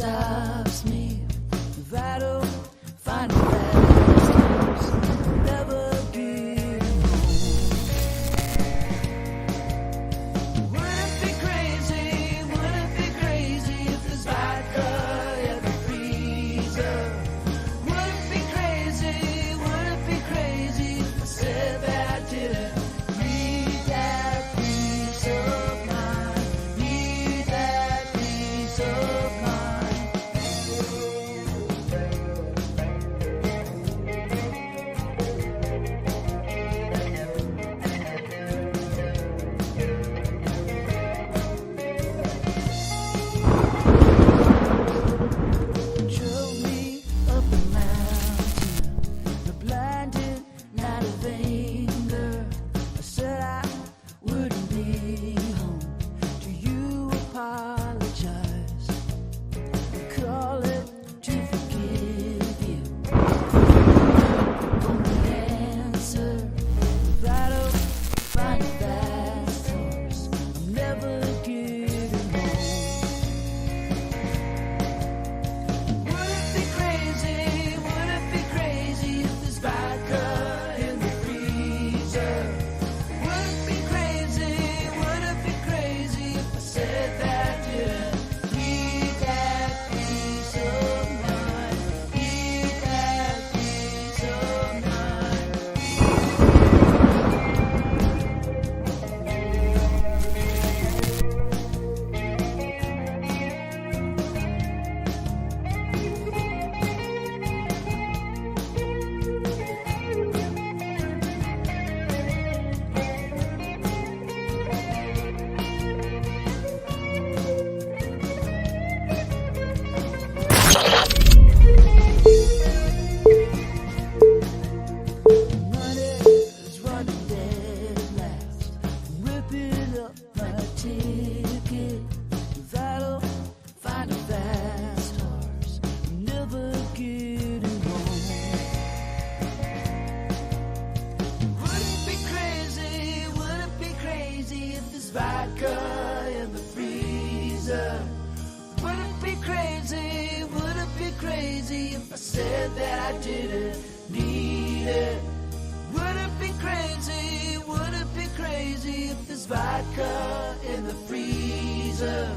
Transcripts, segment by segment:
stops me. If I don't find a fast, never get home. Would it be crazy? Would it be crazy if this vodka ever freezer? Would it be crazy? Would it be crazy if I said that I didn't need that peace of mind? Need that peace of mind. Drove me up a mountain, a blinding night of anger. I said I wouldn't be home. Do you apologize? Call it to forgive you. Only answer, if I don't find a fast horse, I'm never getting home. Would it be crazy? Would it be crazy if this vodka in the freezer? Would it be crazy? Would it be crazy if I said that I didn't need that peace of mind? Need that peace of mind. Money's running dead last. Ripping up my ticket. If I don't find a fast horse, I'm never getting home. Would it be crazy? Would it be crazy if this vodka in the freezer? Would it be crazy? Would it be crazy if I said that I didn't need it? Would it be crazy? Would it be crazy if this vodka in the freezer?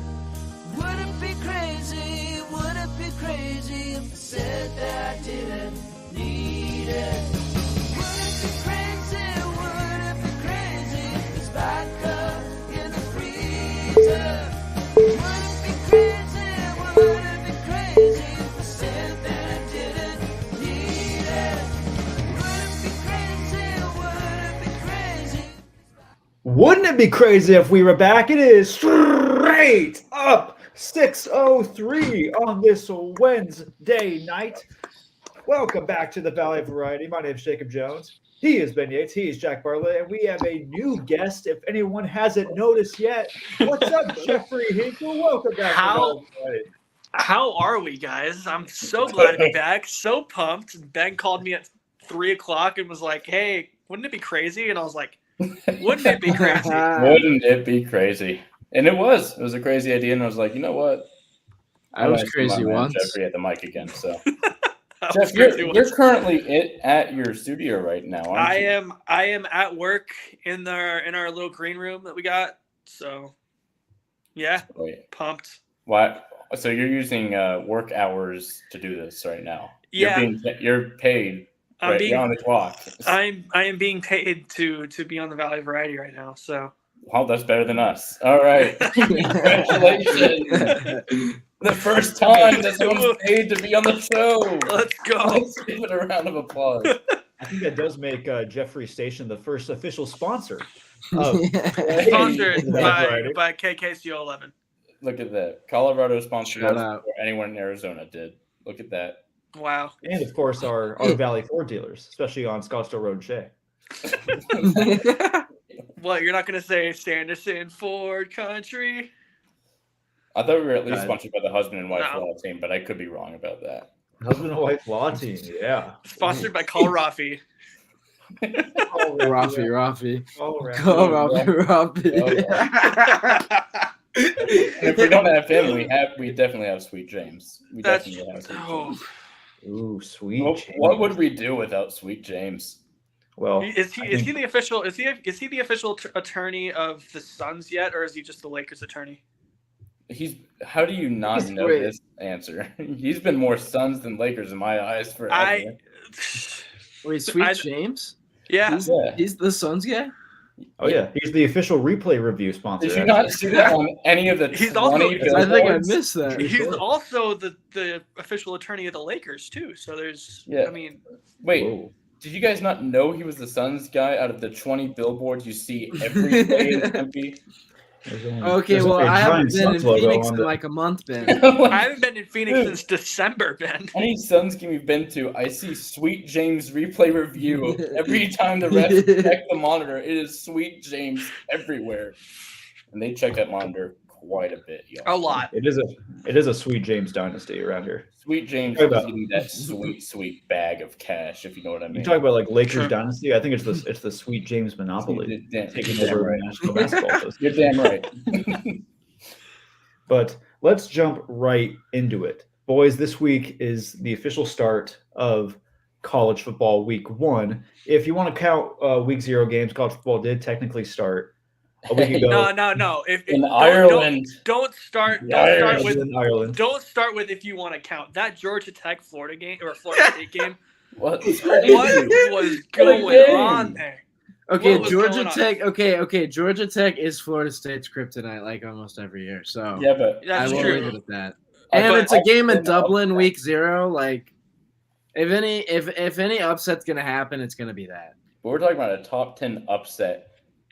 Would it be crazy? Would it be crazy if I said that I didn't need it? Would it be crazy? Would it be crazy if this vodka in the freezer? Would it be crazy? Would it be crazy if I said that I didn't need it? Would it be crazy? Would it be crazy? Wouldn't it be crazy if we were back? It is straight up 6:03 on this Wednesday night. Welcome back to the Valley of Variety. My name is Jacob Jones. He is Ben Yates. He is Jack Bartlett. And we have a new guest, if anyone hasn't noticed yet. What's up, Jeffrey Hinkle? Welcome back to the Valley of Variety. How are we, guys? I'm so glad to be back. So pumped. Ben called me at 3 o'clock and was like, "Hey, wouldn't it be crazy?" And I was like, "Wouldn't it be crazy?" Wouldn't it be crazy? And it was. It was a crazy idea, and I was like, you know what? I was might see crazy my man once. Jeffrey at the mic again. So, I was Jeff, crazy you're once. currently at your studio right now, aren't I you? am at work in our little green room that we got. So, yeah, Wait, pumped. why? So you're using work hours to do this right now? Yeah. You're paid. I'm Right, being you're on the clock. I am being paid to be on the Valley of Variety right now. So Well, that's better than us. All right. Congratulations. The first time that someone's paid to be on the show. let's go. Let's give it a round of applause. I think that does make Jeffrey Station the first official sponsor of Sponsored the Valley of Variety. by KKCO 11. Look at that. Colorado sponsored Shout us out. before anyone in Arizona did. Look at that. Wow. And of course, our Valley Ford dealers, especially on Scottsdale Road and Shea. What, you're not going to say Sanderson Ford Country? I thought we were at least God. sponsored by the husband and wife No. law team, but I could be wrong about that. Husband and wife law team, yeah. Sponsored by Call Rafi. Rafi. All around. Go Rafi. And if we don't have him, we definitely have Sweet James. We That's definitely have Sweet oh. James. Ooh, sweet. What would we do without Sweet James? Well, Is he the official? Is he the official attorney of the Suns yet, or is he just the Lakers attorney? How do you not know this answer? He's been more Suns than Lakers in my eyes forever. Wait, Sweet James? Yeah. He's the Suns guy? Oh yeah, he's the official replay review sponsor. Did you not see that on any of the He's 20 also- I think I billboards? missed that. He's also the official attorney of the Lakers too. So there's Yeah. I mean Wait, Whoa. did you guys not know he was the Suns guy out of the 20 billboards you see every day in Tempe? Okay, well, I haven't been in Phoenix in like a month, Ben. I haven't been in Phoenix since December, Ben. Any Suns game we've been to, I see Sweet James replay review every time the refs check the monitor. It is Sweet James everywhere, and they check that monitor quite a bit, y'all. A lot. It is a sweet James dynasty around here. Sweet James Talk is about- getting that sweet bag of cash, if you know what I mean. You talk about like Lakers Sure. dynasty. I think it's the sweet James monopoly taking You're damn over right. national basketball. You're damn right. But let's jump right into it. Boys, this week is the official start of college football week 1. If you want to count week 0 games, college football did technically start a week ago. No. In Ireland. Don't start Ireland. with In Ireland. don't start with if you want to count that Georgia Tech Florida game or Florida State game. What? What was going game. on there? Okay, What was Georgia going on? Tech. Okay, Georgia Tech is Florida State's kryptonite like almost every year. So Yeah, but I That's will true. leave it at that. I And thought it's a game in upset- Dublin, week 0. Like, if any upset's gonna happen, it's gonna be that. But we're talking about a top 10 upset.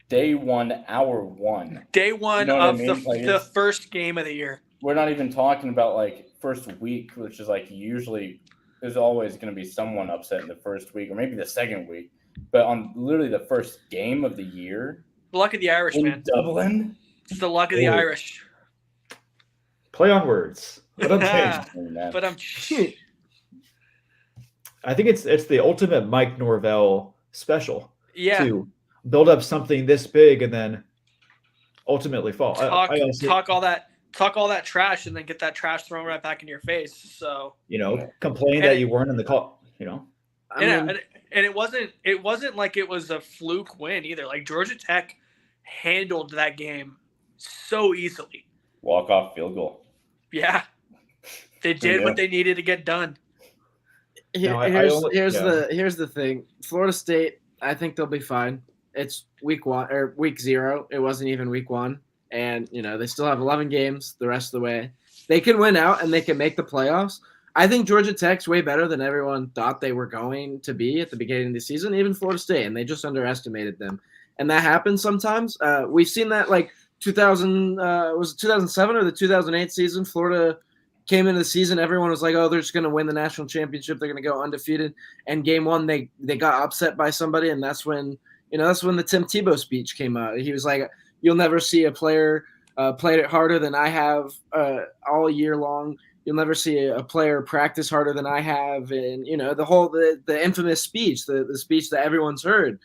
Day 1, hour 1. Day one You know what I of mean? Like, the it's- first game of the year. We're not even talking about like first week, which is like usually there's always going to be someone upset in the first week or maybe the second week. But on literally the first game of the year The luck of the Irish, in man. Dublin, It's the luck of the Oh. Irish. Play on words. But I'm Ah. saying, But I'm I think it's the ultimate Mike Norvell special yeah. to build up something this big and then ultimately fall. Talk I also, talk all that trash and then get that trash thrown right back in your face. So complain And that it- you weren't in the call. I and, mean, and it wasn't like it was a fluke win either. Like Georgia Tech handled that game so easily. walk-off field goal. Yeah. They did Yeah. what they needed to get done. No, I here's only- here's yeah. the thing. Florida State, I think they'll be fine. It's week 1 or week 0. It wasn't even week 1, and they still have 11 games the rest of the way. They can win out and they can make the playoffs. I think Georgia Tech's way better than everyone thought they were going to be at the beginning of the season, even Florida State, and they just underestimated them. And that happens sometimes. We've seen that like 2007 or the 2008 season. Florida came into the season, everyone was like, oh, they're just going to win the national championship. They're going to go undefeated. And game 1, they got upset by somebody, and that's when the Tim Tebow speech came out. He was like, you'll never see a player played it harder than I have all year long. You'll never see a player practice harder than I have. And, the infamous speech, the speech that everyone's heard.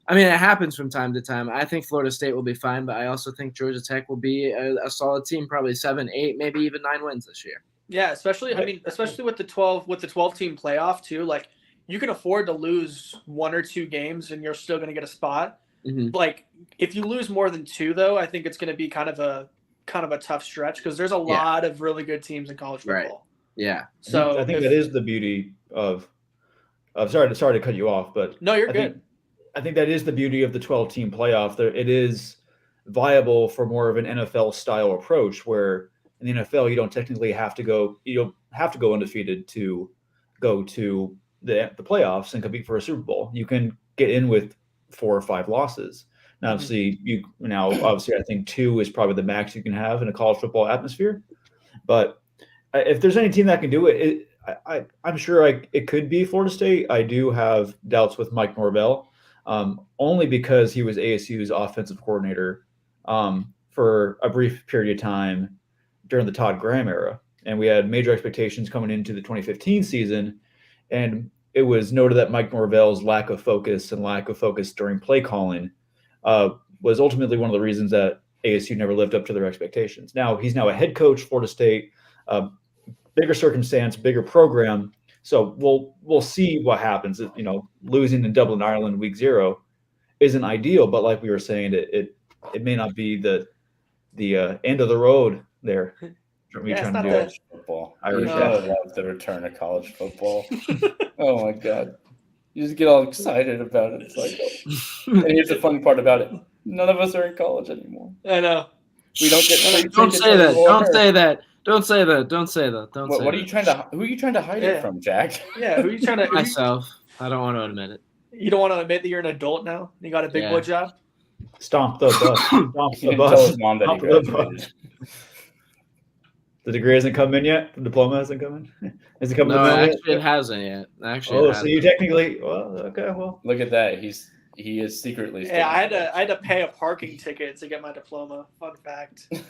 I mean, it happens from time to time. I think Florida State will be fine, but I also think Georgia Tech will be a solid team, probably 7, 8, maybe even 9 wins this year. Yeah, especially with the 12 team playoff too. Like you can afford to lose 1 or 2 games and you're still going to get a spot. Mm-hmm. Like if you lose more than 2 though, I think it's going to be kind of a tough stretch because there's a lot of really good teams in college football. Right. Yeah. So I think that is the beauty of sorry to cut you off, but no, you're I good. I think that is the beauty of the 12-team playoff. It is viable for more of an NFL style approach, where in the NFL you don't technically have to go. You don't have to go undefeated to go to the playoffs and compete for a Super Bowl. You can get in with 4 or 5 losses. Now, obviously, I think 2 is probably the max you can have in a college football atmosphere. But if there's any team that can do it, I'm sure it could be Florida State. I do have doubts with Mike Norvell. Only because he was ASU's offensive coordinator for a brief period of time during the Todd Graham era. And we had major expectations coming into the 2015 season. And it was noted that Mike Norvell's lack of focus during play calling was ultimately one of the reasons that ASU never lived up to their expectations. Now he's a head coach, Florida State, bigger circumstance, bigger program. So we'll see what happens. Losing in Dublin, Ireland, week 0 isn't ideal, but like we were saying, it may not be the end of the road there. Yeah, it's not college football. I love the return of college football. Oh my god. You just get all excited about it. It's like, and here's the fun part about it. None of us are in college anymore. I know. We don't get Don't say that. Don't say that. Don't say that. Don't say that. What are you trying to? Who are you trying to hide it from, Jack? Yeah, who are you trying to? Myself. I don't want to admit it. You don't want to admit that you're an adult now. You got a big boy job. Stomp the bus. Stomp He the didn't bus. tell his mom that he Stomp the graduated. bus. The degree hasn't come in yet. The diploma hasn't come in. Is it coming in? No, yet? actually, it hasn't yet. So you technically, okay. Look at that. He is secretly. Yeah, I had to pay a parking ticket to get my diploma. Fun fact. Yeah,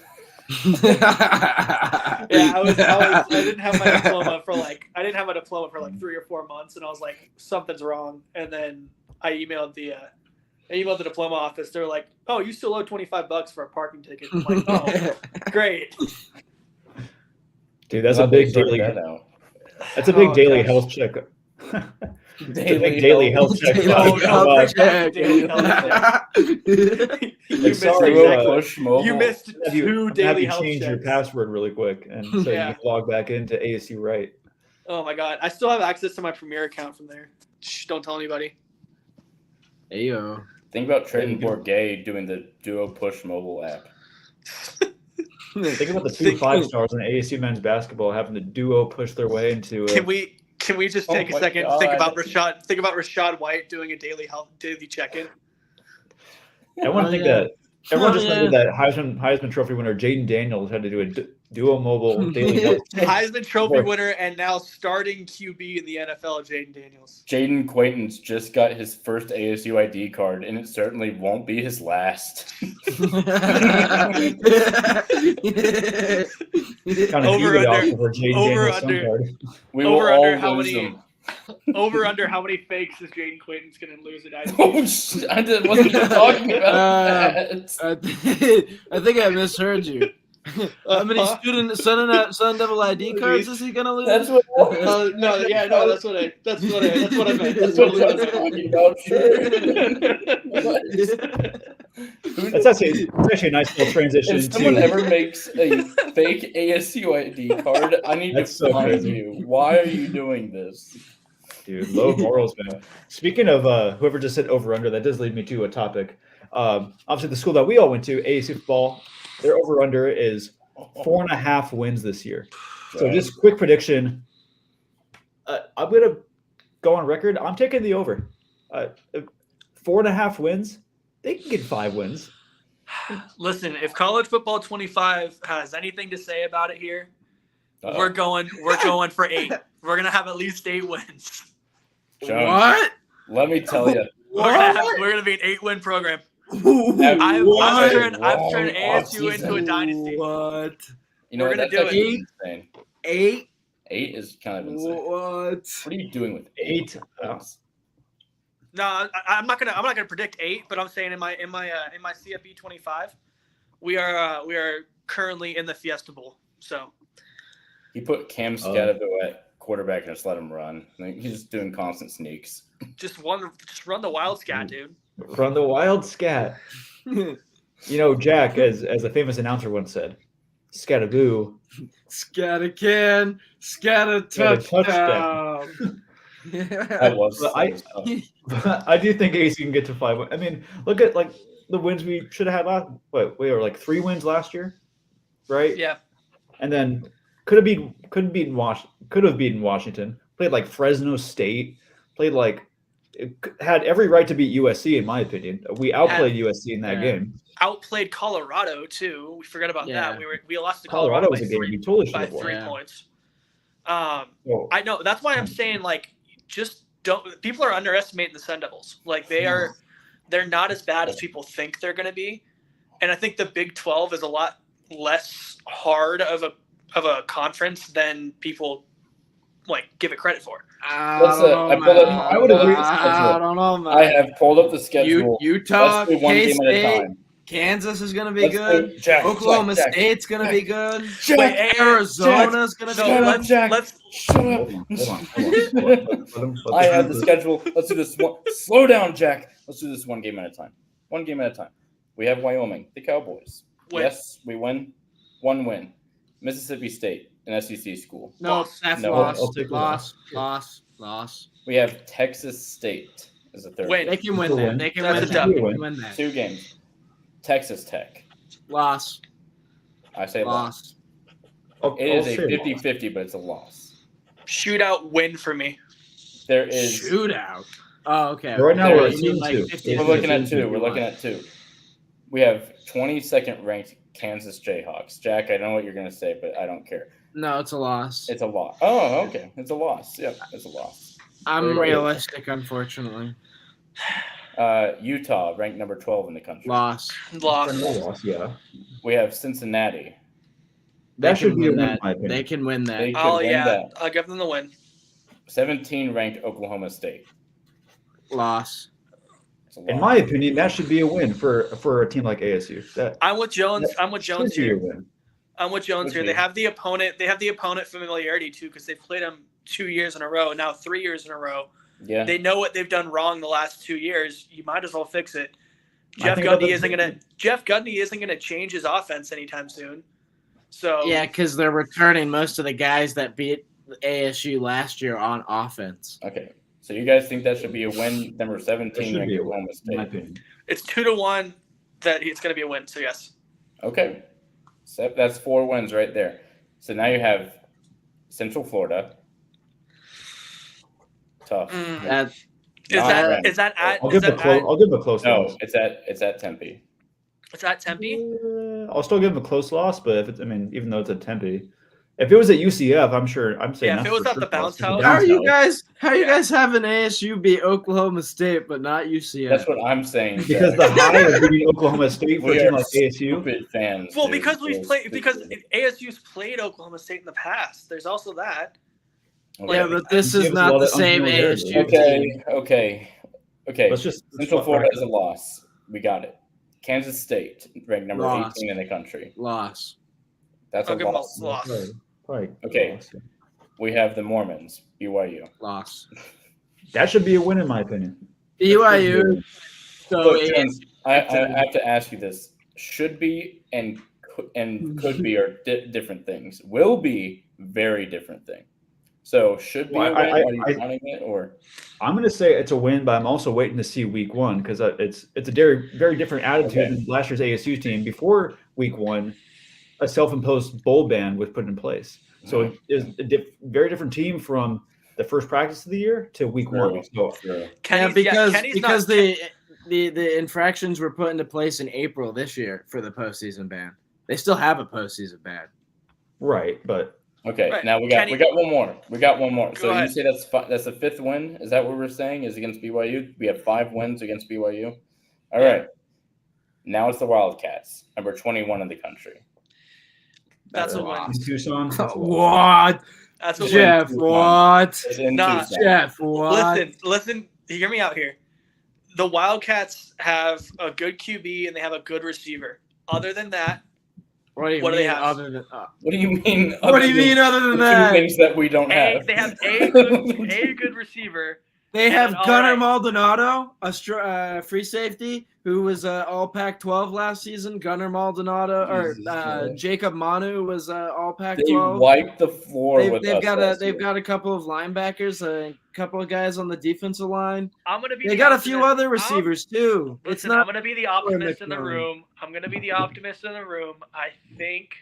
I didn't have my diploma for like 3 or 4 months, and I was like, something's wrong. And then I emailed the diploma office. They're like, oh, you still owe $25 for a parking ticket. I'm like, oh, great. Dude, that's a big daily. That's a big daily health check. Daily health check. You missed 2 daily health checks. Change your password really quick, and so you can log back into ASU Right. Oh my god, I still have access to my Premier account from there. Shh, don't tell anybody. Ayo. Think about Trenton Bourget doing the Duo Push mobile app. Think about the 2 5-stars in ASU men's basketball having the duo push their way into. Can we just take a second? God. Think about Rashad White doing a daily check-in. Everyone remembered that Heisman Trophy winner Jaden Daniels had to do a duo mobile daily health check. Heisman Trophy winner and now starting QB in the NFL, Jaden Daniels. Jaden Quaintance just got his first ASU ID card, and it certainly won't be his last. Over under how many fakes is Jaden Quaintance going to lose at ID? I wasn't talking about that. I think I misheard you. How many Sun Devil ID cards is he gonna lose? That's what. That's what I meant. That's what I'm talking about. Sure. That's actually a nice little transition. If someone ever makes a fake ASU ID card, I need to find you. Why are you doing this? Dude, low morals, man. Speaking of whoever just said over under, that does lead me to a topic. Obviously, the school that we all went to, ASU football, their over under is 4.5 wins this year. So just quick prediction. I'm gonna go on record. I'm taking the over. 4.5 wins. They can get 5 wins. Listen, if College Football 25 has anything to say about it here, we're going for 8. We're gonna have at least 8 wins. Jones, what? Let me tell you. We're gonna be an 8-win program. I've turned ASU into a dynasty. What? You know, we're gonna do it. Insane. 8? 8 is kind of insane. What? What are you doing with 8? No, I'm not gonna predict 8, but I'm saying in my CFB 25, we are currently in the Fiesta Bowl. So he put Cam Scatterville at quarterback and just let him run. He's just doing constant sneaks. Just run the wild scat, dude. Run the wild scat. Jack, as a famous announcer once said, "Scataboo, scatter can, scatter touchdown." That was. I do think AC can get to 5. I mean, look at like the wins we should have had last. We were like 3 wins last year, right? Yeah. And then could have beaten Washington. Played like Fresno State. Played like it had every right to beat USC in my opinion. We outplayed USC in that game. Outplayed Colorado too. We forgot about that. We lost to Colorado by 3 points. I know. That's why I'm saying like just don't. People are underestimating the Sun Devils. Like they're not as bad as people think they're going to be, and I think the Big 12 is a lot less hard of a conference than people like give it credit for. I would agree. I don't know, man. I have pulled up the schedule. Utah, Kansas is gonna be Let's good. go, Jack, Oklahoma Jack, State's gonna be good. Wait, Arizona's gonna be no, good. let's Shut up. Hold on. Let him- I have the schedule. Let's do this one. Slow down, Jack. Let's do this one game at a time. One game at a time. We have Wyoming, the Cowboys. Win. Yes, we win. One win. Mississippi State, an SEC school. No, that's No, lost. I'll take the Loss. We have Texas State as a third. Win. They can win that. They can That's win a that. dub. They can win that. 2 games. Texas Tech. Loss. I say loss. Loss. It is a 50-50, but it's a loss. shootout win for me. There is. Shootout. Oh, okay. Right now we're You at mean 2-2. 50. We're looking at 2. We're looking at 2. We have 22nd ranked Kansas Jayhawks. Jack, I know what you're going to say, but I don't care. No, it's a loss. It's a loss. Oh, okay. It's a loss. Yep, it's a loss. I'm realistic, unfortunately. Utah, ranked number 12 in the country. Loss. Loss. Yeah. We have Cincinnati. That They should can be a win win, that. in my opinion. They can win that. They could Oh win yeah, that. I'll give them the win. 17 ranked Oklahoma State. Loss. It's a In loss. my opinion, that should be a win for a team like ASU. I'm with Jones. I'm with Jones should be a here. win. I'm with Jones here. They have the opponent. They have the opponent familiarity too because they've played them 2 years in a row. Now 3 years in a row. Yeah. They know what they've done wrong the last 2 years. You might as well fix it. I Jeff think Gundy other- isn't gonna change his offense anytime soon. So Yeah, because they're returning most of the guys that beat ASU last year on offense. Okay. So you guys think that should be a win? Number That 17 should ranked be a Oklahoma win, in my State. opinion. it's 2-1 that it's gonna be a win. So yes. Okay. So that's 4 wins right there. So now you have Central Florida. Tough. That Is Not that ranked. is that at I'll is give that them a close. at, I'll give them a close No, loss. it's at Tempe. is that Tempe? I'll still give them a close loss, but if it's, I mean, even though it's at Tempe, if it was at UCF, I'm sure. I'm saying Yeah, if that's it was for at sure the bounce loss. house- How are you House. guys? How are you Yeah. guys having ASU beat Oklahoma State but not UCF? That's what I'm saying. Because Jack. the high of beating Oklahoma State for a we team are like ASU. stupid fans. Well, dude. because We're we've played because stupid. ASU's played Oklahoma State in the past. There's also that. Okay. yeah, but this Give is us a not lot the of same unfamiliarity. ASU. Okay. Let's just Central Florida is a loss. We got it. Kansas State, ranked number Loss. 18 in the country. Loss. That's I'll a give them a loss. loss. Probably Okay. loss, yeah. We have the Mormons, BYU. Loss. That should be a win in my opinion. BYU. So Look, it- Jones, I have to ask you this. Should be and could be are different things. Will be very different thing. So should be Well, a win. I- Are you I- counting it or? I'm going to say it's a win, but I'm also waiting to see week one because it's a very, very different attitude Okay. than last year's ASU team. Before week one, a self-imposed bowl ban was put in place. So it is a very different team from the first practice of the year to week one. So Sure. Kenny's, because Kenny's because not, the infractions were put into place in April this year for the postseason ban. They still have a postseason ban. right, but Okay, Right. now we got Kenny- one more. We got one more. Go So ahead. you say that's the 5th win? Is that what we're saying? Is against BYU? We have 5 wins against BYU. All right. Now it's the Wildcats, number 21 in the country. that's a win. loss. in Tucson, that's a loss. What? That's a win. Jeff, what? It's in Nah, Tucson. Jeff, what? Listen. Hear me out here. The Wildcats have a good QB and they have a good receiver. Other than that, What do you What do mean they have? other than What do you mean? What do you mean other than the that? 2 things that we don't have? they have a good receiver. They have all Gunnar right. Maldonado, a free safety who was all Pac-12 last season. Gunnar Maldonado or Jesus Christ. Jacob Manu was all They Pac-12. wiped the floor with They've us got last they've year. got a couple of linebackers, a couple of guys on the defensive line. I'm gonna be. They the got a few optimist. other receivers too. It's Listen, I'm not gonna be the optimist in the McMillan. room. I'm gonna be the optimist in the room. I think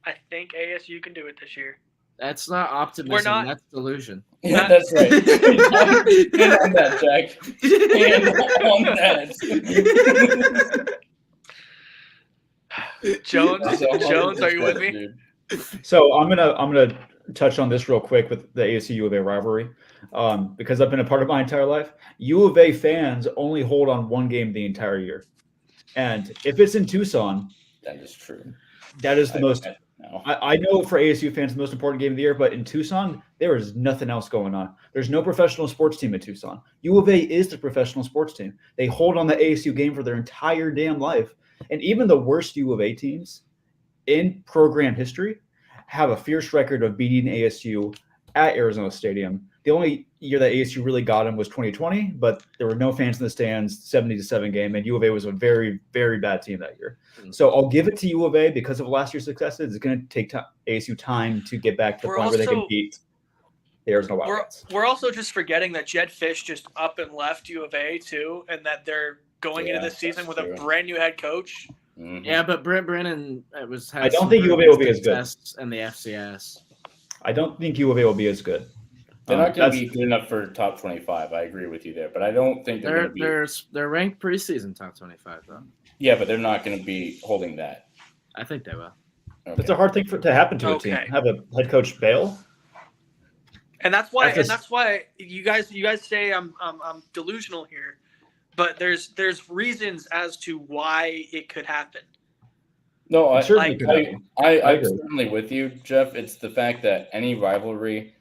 ASU can do it this year. that's not optimism. We're not- That's delusion. Yeah, that's right. Stand on that, Jack. Stand on that. Jones, That's 100%, Jones, are you with me? dude. So I'm gonna touch on this real quick with the ASU U of A rivalry, because I've been a part of my entire life. U of A fans only hold on one game the entire year, and if it's in Tucson, That is true. that is the most. No. I know for ASU fans, the most important game of the year, but in Tucson, there is nothing else going on. There's no professional sports team in Tucson. U of A is the professional sports team. They hold on the ASU game for their entire damn life. And even the worst U of A teams in program history have a fierce record of beating ASU at Arizona Stadium. The only year that ASU really got them was 2020, but there were no fans in the stands, 70-7 game, and U of A was a very, very bad team that year. So I'll give it to U of A because of last year's successes. It's going to take ASU time to get back to the point where they can beat the Arizona Wildcats. We're also just forgetting that Jed Fish just up and left U of A too, and that they're going into this season with a brand new head coach. Mm-hmm. Yeah, but Brent Brennan I don't think U of A will be as good. And the FCS. I don't think U of A will be as good. They're not going to be good enough for top 25. I agree with you there, but I don't think they're going to be. They're ranked preseason top 25 though. Yeah, but they're not going to be holding that. I think they will. Okay. That's a hard thing to happen to a team. Have a head coach bail. And that's why you guys say I'm delusional here, but there's reasons as to why it could happen. No, I'm certainly with you, Jeff. It's the fact that any rivalry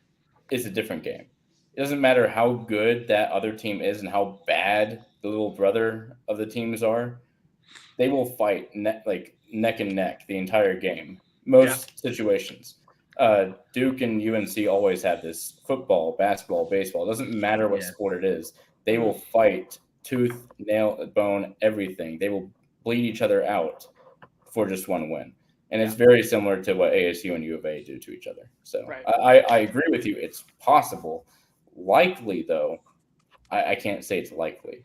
is a different game. It doesn't matter how good that other team is and how bad the little brother of the teams are. They will fight neck and neck the entire game. Most situations. Duke and UNC always have this football, basketball, baseball. It doesn't matter what sport it is. They will fight tooth, nail, bone, everything. They will bleed each other out for just one win. And it's very similar to what ASU and U of A do to each other. So I agree with you. It's possible. Likely, though, I can't say it's likely.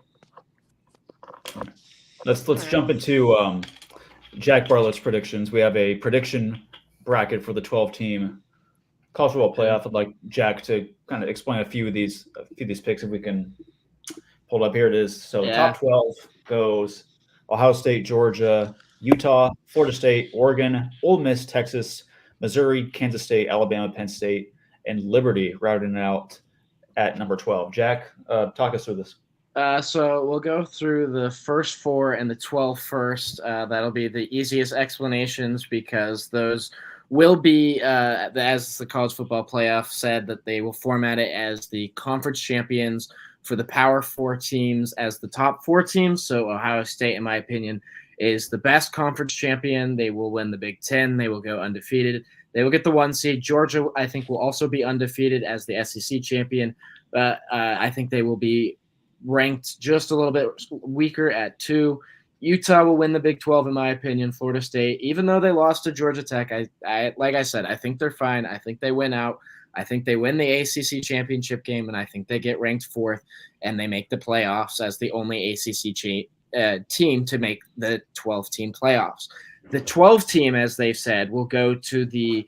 Let's jump into Jack Bartlett's predictions. We have a prediction bracket for the 12-team college football playoff. I'd like Jack to kind of explain a few of these picks if we can pull it up. Here it is. So top 12 goes Ohio State, Georgia, Utah, Florida State, Oregon, Ole Miss, Texas, Missouri, Kansas State, Alabama, Penn State, and Liberty routing out at number 12. Jack, talk us through this. So we'll go through the first 4 and the 12 first. That'll be the easiest explanations because those will be, as the college football playoff said, that they will format it as the conference champions for the Power 4 teams as the top 4 teams. So Ohio State, in my opinion, is the best conference champion. They will win the Big Ten. They will go undefeated. They will get the 1 seed. Georgia, I think, will also be undefeated as the SEC champion. But I think they will be ranked just a little bit weaker at 2. Utah will win the Big 12, in my opinion. Florida State, even though they lost to Georgia Tech, like I said, I think they're fine. I think they win out. I think they win the ACC championship game, and I think they get ranked 4th, and they make the playoffs as the only ACC team to make the 12-team playoffs. The 12 team, as they've said, will go to the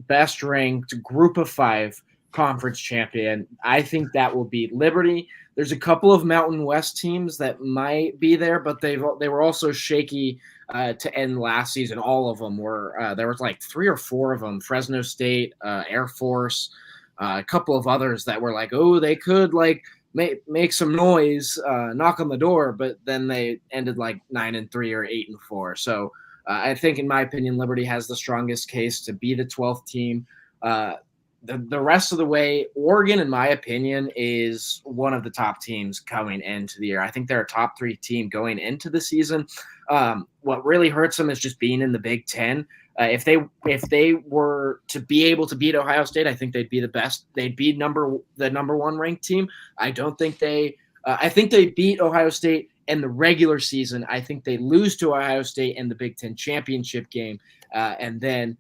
best-ranked Group of 5 conference champion. I think that will be Liberty. There's a couple of Mountain West teams that might be there, but they were also shaky to end last season. All of them were. There was like 3 or 4 of them. Fresno State, Air Force, a couple of others that were like, oh, they could like make some noise, knock on the door, but then they ended like 9-3 or 8-4. So I think, in my opinion, Liberty has the strongest case to be the 12th team. The rest of the way, Oregon, in my opinion, is one of the top teams coming into the year. I think they're a top 3 team going into the season. What really hurts them is just being in the Big Ten. If they were to be able to beat Ohio State, I think they'd be the best. They'd be the number 1 ranked team. I don't think they. I think they beat Ohio State in the regular season. I think they lose to Ohio State in the Big Ten championship game, and then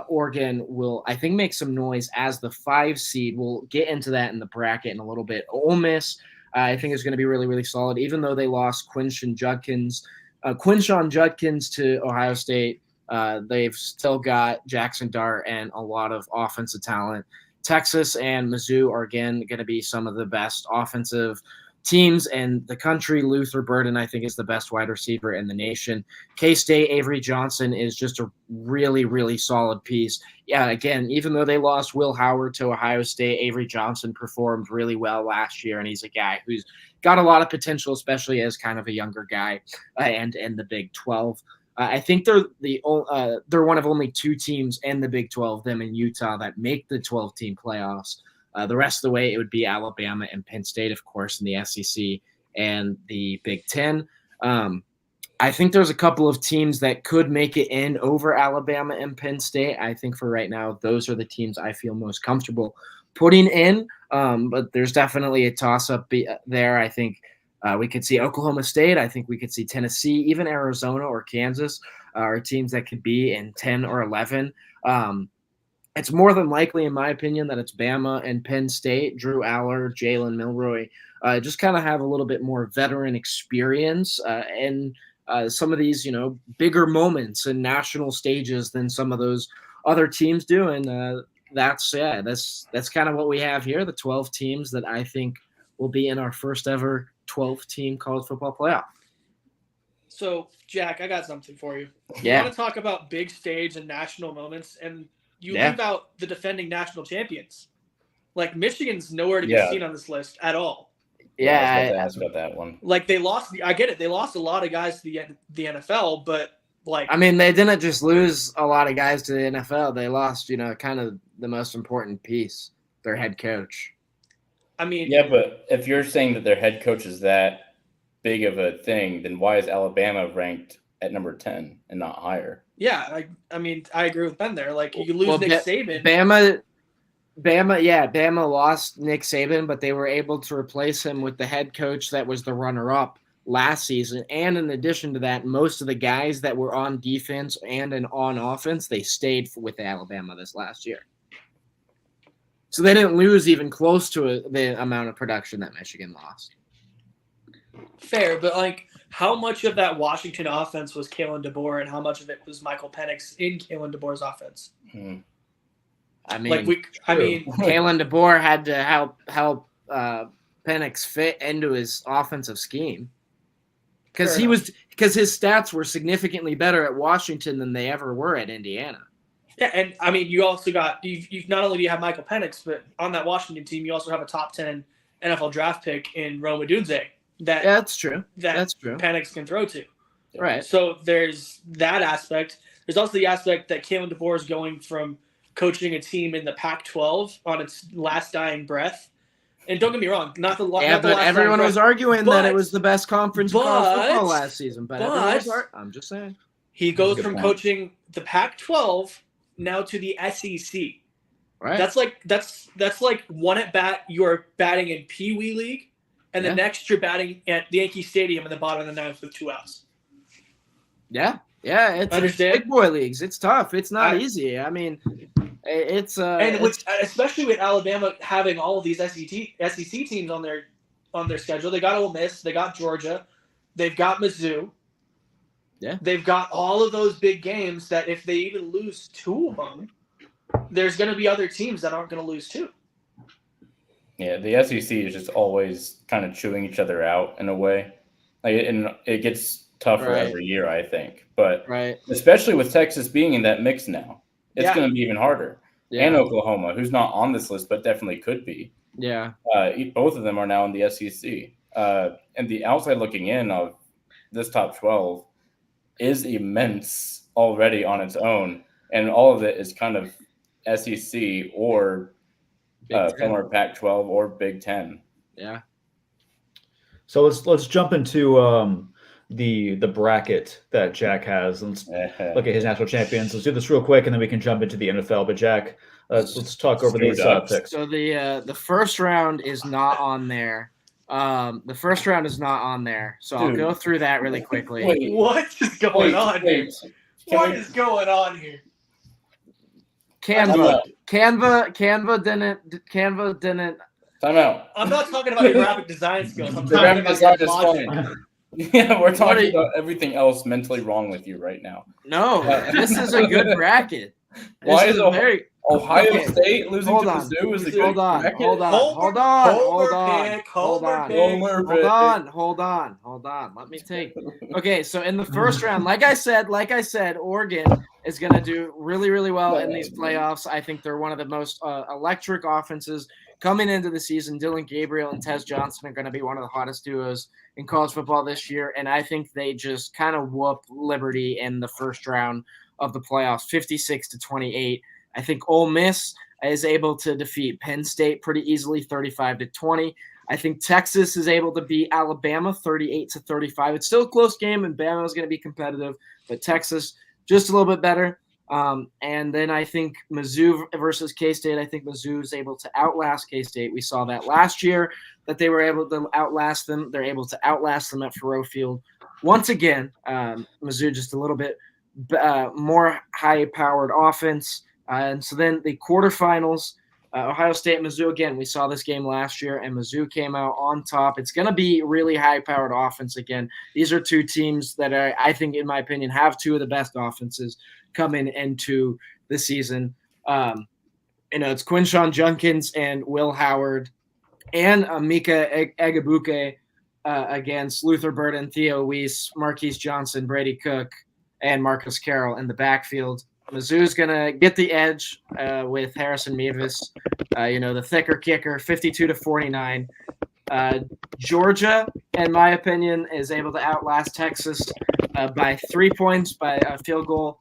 Oregon will, I think, make some noise as the 5 seed. We'll get into that in the bracket in a little bit. Ole Miss, I think, is going to be really, really solid, even though they lost Quinshon Judkins to Ohio State. They've still got Jackson Dart and a lot of offensive talent. Texas and Mizzou are, again, going to be some of the best offensive teams in the country. Luther Burden, I think, is the best wide receiver in the nation. K-State, Avery Johnson is just a really, really solid piece. Yeah, again, even though they lost Will Howard to Ohio State, Avery Johnson performed really well last year, and he's a guy who's got a lot of potential, especially as kind of a younger guy, and in the Big 12. I think they're one of only 2 teams in the Big 12, them and Utah, that make the 12-team playoffs. The rest of the way, it would be Alabama and Penn State, of course, in the SEC and the Big Ten. I think there's a couple of teams that could make it in over Alabama and Penn State. I think for right now, those are the teams I feel most comfortable putting in. But there's definitely a toss-up there. I think we could see Oklahoma State. I think we could see Tennessee, even Arizona or Kansas are teams that could be in 10 or 11. It's more than likely, in my opinion, that it's Bama and Penn State. Drew Aller, Jalen Milroy just kind of have a little bit more veteran experience and some of these, bigger moments and national stages than some of those other teams do. And that's kind of what we have here. The 12 teams that I think will be in our first ever 12-team college football playoff. So, Jack, I got something for you. Yeah. You want to talk about big stage and national moments, and you leave out the defending national champions. Like, Michigan's nowhere to be seen on this list at all. Yeah, I was about to ask about that one. Like, they lost. I get it. They lost a lot of guys to the NFL, but like, I mean, they didn't just lose a lot of guys to the NFL. They lost, kind of the most important piece, their head coach. I mean, yeah, but if you're saying that their head coach is that big of a thing, then why is Alabama ranked at number 10 and not higher? Yeah, I mean, I agree with Ben there. Like, you lose Nick Saban. Bama lost Nick Saban, but they were able to replace him with the head coach that was the runner-up last season. And in addition to that, most of the guys that were on defense and on offense, they stayed with Alabama this last year. So they didn't lose even close to the amount of production that Michigan lost. Fair, but like, how much of that Washington offense was Kalen DeBoer, and how much of it was Michael Penix in Kalen DeBoer's offense? I mean, Kalen DeBoer had to help Penix fit into his offensive scheme because his stats were significantly better at Washington than they ever were at Indiana. Yeah, and I mean, you also got you not only do you have Michael Penix, but on that Washington team, you also have a top 10 NFL draft pick in Rome Odunze. That's true. That's true. Penix can throw to. Right. So there's that aspect. There's also the aspect that Kalen DeBoer is going from coaching a team in the Pac-12 on its last dying breath. And don't get me wrong, not the last everyone was arguing that it was the best conference in college football last season. But I'm just saying. He goes from coaching the Pac-12 now to the SEC. Right. That's like one at bat you're batting in Pee Wee League, and the next you're batting at the Yankee Stadium in the bottom of the ninth with 2 outs. Yeah. Yeah, it's big boy leagues. It's tough. It's not easy. I mean, especially with Alabama having all of these SEC teams on their schedule. They got Ole Miss, they got Georgia, they've got Mizzou. Yeah, they've got all of those big games that if they even lose 2 of them, there's going to be other teams that aren't going to lose 2. Yeah, the SEC is just always kind of chewing each other out in a way, and it gets tougher every year, I think. But especially with Texas being in that mix now, it's going to be even harder. Yeah. And Oklahoma, who's not on this list, but definitely could be. Yeah. Both of them are now in the SEC. And the outside looking in of this top 12 is immense already on its own. And all of it is kind of SEC or former Pac-12 or Big Ten. Yeah. So let's jump into the bracket that Jack has. Let's look at his national champions. Let's do this real quick, and then we can jump into the NFL. But Jack, let's talk over these picks. So the first round is not on there. The first round is not on there. So I'll go through that really quickly. Wait, what is going on here? What is going on here? Canva didn't. Time out. I'm not talking about your graphic design skills. I'm talking about your logic. Yeah, we're talking about everything else mentally wrong with you right now. No, this is a good bracket. Why is Ohio State losing to Mizzou is a good bracket? Hold on. Let me take. Okay, so in the first round, like I said, Oregon is going to do really, really well in these playoffs. I think they're one of the most electric offenses coming into the season. Dylan Gabriel and Tez Johnson are going to be one of the hottest duos in college football this year, and I think they just kind of whoop Liberty in the first round of the playoffs, 56-28. I think Ole Miss is able to defeat Penn State pretty easily, 35-20. I think Texas is able to beat Alabama 38-35. It's still a close game, and Bama is going to be competitive, but Texas just a little bit better. And then I think Mizzou versus K-State, I think Mizzou is able to outlast K-State. We saw that last year that they were able to outlast them. They're able to outlast them at Faurot Field. Once again, Mizzou just a little bit more high-powered offense. And so then the quarterfinals, Ohio State and Mizzou, again, we saw this game last year, and Mizzou came out on top. It's going to be really high-powered offense again. These are two teams that I think, in my opinion, have two of the best offenses coming into the season. It's Quinshawn Junkins and Will Howard and Mika Egabuke against Luther Burden, Theo Weiss, Marquise Johnson, Brady Cook, and Marcus Carroll in the backfield. Mizzou's going to get the edge with Harrison Mevis, the thicker kicker, 52-49. Georgia, in my opinion, is able to outlast Texas by 3 points by a field goal.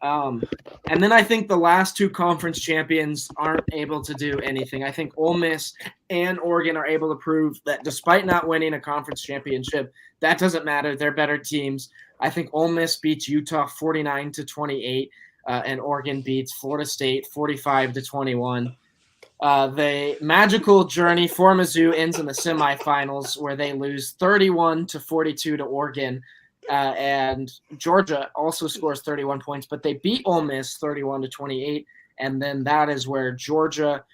And then I think the last two conference champions aren't able to do anything. I think Ole Miss and Oregon are able to prove that despite not winning a conference championship, that doesn't matter. They're better teams. I think Ole Miss beats Utah 49-28. And Oregon beats Florida State 45-21. The magical journey for Mizzou ends in the semifinals where they lose 31-42 to Oregon. And Georgia also scores 31 points, but they beat Ole Miss 31-28. And then that is where Georgia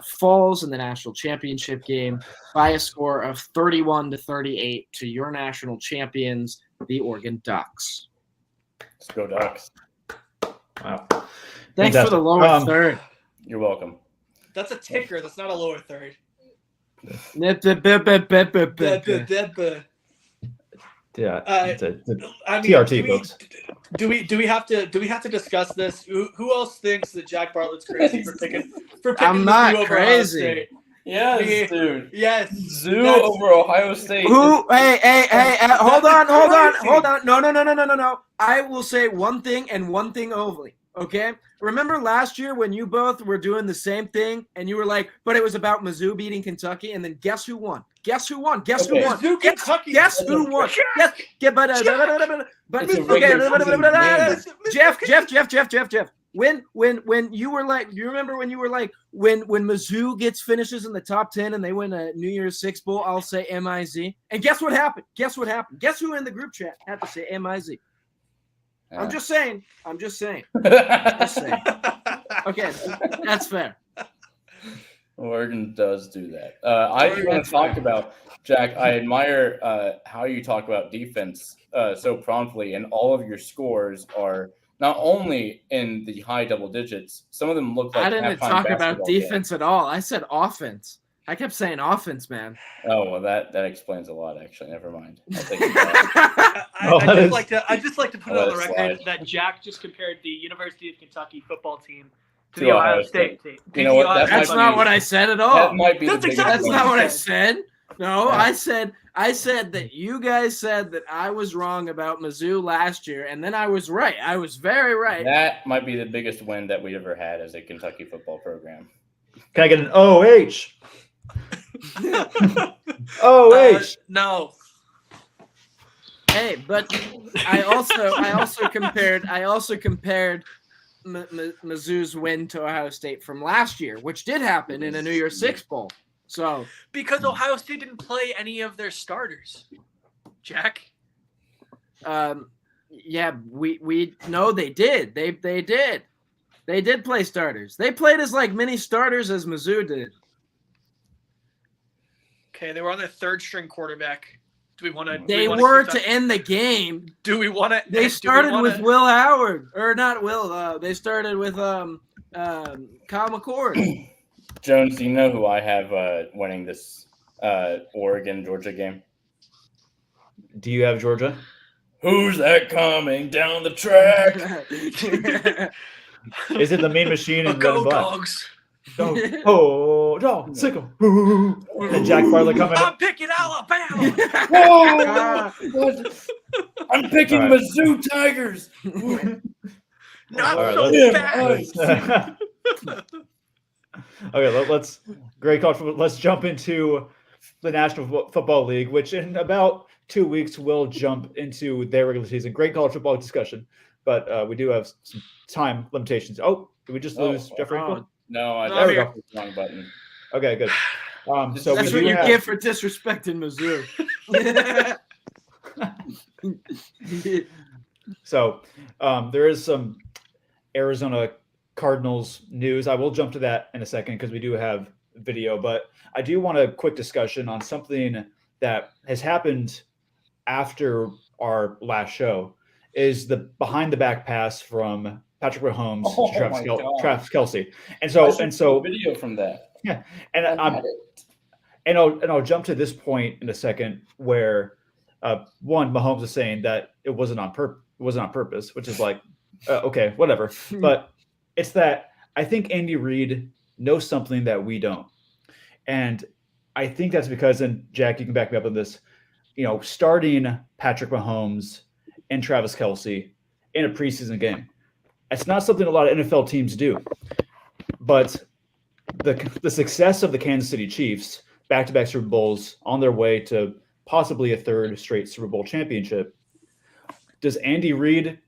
falls in the national championship game by a score of 31-38 to your national champions, the Oregon Ducks. Let's go Ducks. Wow. Thanks for the lower third. You're welcome. That's a ticker. That's not a lower third. Yeah. TRT folks. Do we have to discuss this? Who else thinks that Jack Bartlett's crazy for picking I'm not crazy. Yes, dude. Yes. Zoo over Ohio State. Who? Hey! Hold on. No. I will say one thing and one thing only. Okay. Remember last year when you both were doing the same thing and you were like, but it was about Mizzou beating Kentucky, and then guess who won? Guess who won? Guess who won? Guess who won? Jeff. When you were like, you remember when you were like, when Mizzou finishes in the top 10 and they win a New Year's Six bowl, I'll say MIZ. And guess what happened? Guess who in the group chat had to say MIZ? I'm just saying. Okay, that's fair. Oregon does do that. I want to talk about, Jack, I admire how you talk about defense so promptly, and all of your scores are not only in the high double digits, some of them look like I didn't talk about defense at all. I said offense. I kept saying offense, man. Oh, well, that explains a lot, actually. Never mind. I'd just like to put it on the record that Jack just compared the University of Kentucky football team to the Ohio State team. You know what? That's not what I said at all. That might be That's not what I said. No, yeah. I said that you guys said that I was wrong about Mizzou last year, and then I was right. I was very right. That might be the biggest win that we ever had as a Kentucky football program. Can I get an OH? OH. No. Hey, but I also compared Mizzou's win to Ohio State from last year, which did happen in a New Year's Six bowl. So because Ohio State didn't play any of their starters, Jack. Yeah, we know they did. They did. They did play starters. They played as like many starters as Mizzou did. Okay, they were on their third string quarterback. Do we want to? They were to end the game. Do we want to? They started with Will Howard, or not Will. They started with Kyle McCord. Jones, do you know who I have winning this Oregon-Georgia game? Do you have Georgia? Who's that coming down the track? Is it the Mean Machine and Go Red and Black? Dogs. Oh, dog, sick 'em. And Jack Bartlett coming I'm up. picking Alabama. Whoa! I'm picking Mizzou Tigers. Not right, fast. Okay, let's jump into the National Football League, which in about 2 weeks will jump into their regular season. Great college football discussion, but we do have some time limitations. Oh, did we just lose Jeffrey? No, I there we pressed the wrong button. Okay, good. So that's what you get for disrespecting Mizzou. So there is some Arizona Cardinals news. I will jump to that in a second because we do have video, but I do want a quick discussion on something that has happened after our last show. Is the behind the back pass from Patrick Mahomes to Travis Kelce, and so video from that. Yeah, and I'll jump to this point in a second where one, Mahomes is saying that it wasn't on purpose, which is like okay, whatever. But it's that I think Andy Reid knows something that we don't, and I think that's because, and Jack, you can back me up on this. Starting Patrick Mahomes and Travis Kelce in a preseason game, it's not something a lot of NFL teams do. But the success of the Kansas City Chiefs, back-to-back Super Bowls, on their way to possibly a third straight Super Bowl championship, does Andy Reid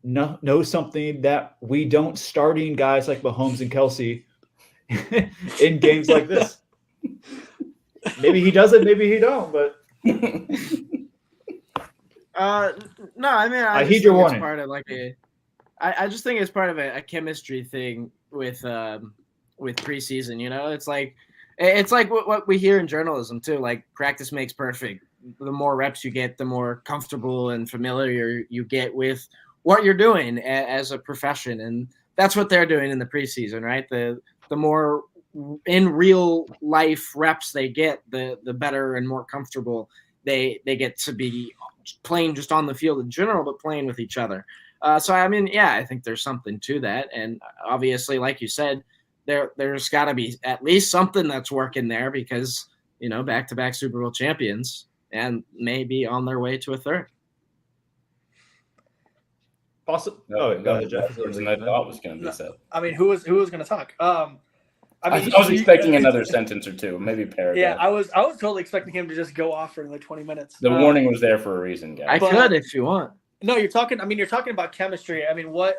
know something that we don't, starting guys like Mahomes and Kelce in games like this? Maybe he does it, maybe he don't, but no, I mean, I heed your warning. Part of I just think it's part of a chemistry thing with preseason. It's like what we hear in journalism too. Like practice makes perfect. The more reps you get, the more comfortable and familiar you get with what you're doing as a profession, and that's what they're doing in the preseason, right? The more in real life reps they get, the better and more comfortable they get to be playing just on the field in general, but playing with each other. So I mean, yeah, I think there's something to that, and obviously, like you said, there's got to be at least something that's working there because back-to-back Super Bowl champions and maybe on their way to a third. Possible. Jeff. I thought was going to be said. I mean, who was going to talk? I was expecting another sentence or two, maybe paragraph. Yeah, I was totally expecting him to just go off for like 20 minutes. The warning was there for a reason, guys. I could if you want. No, you're talking about chemistry. I mean, what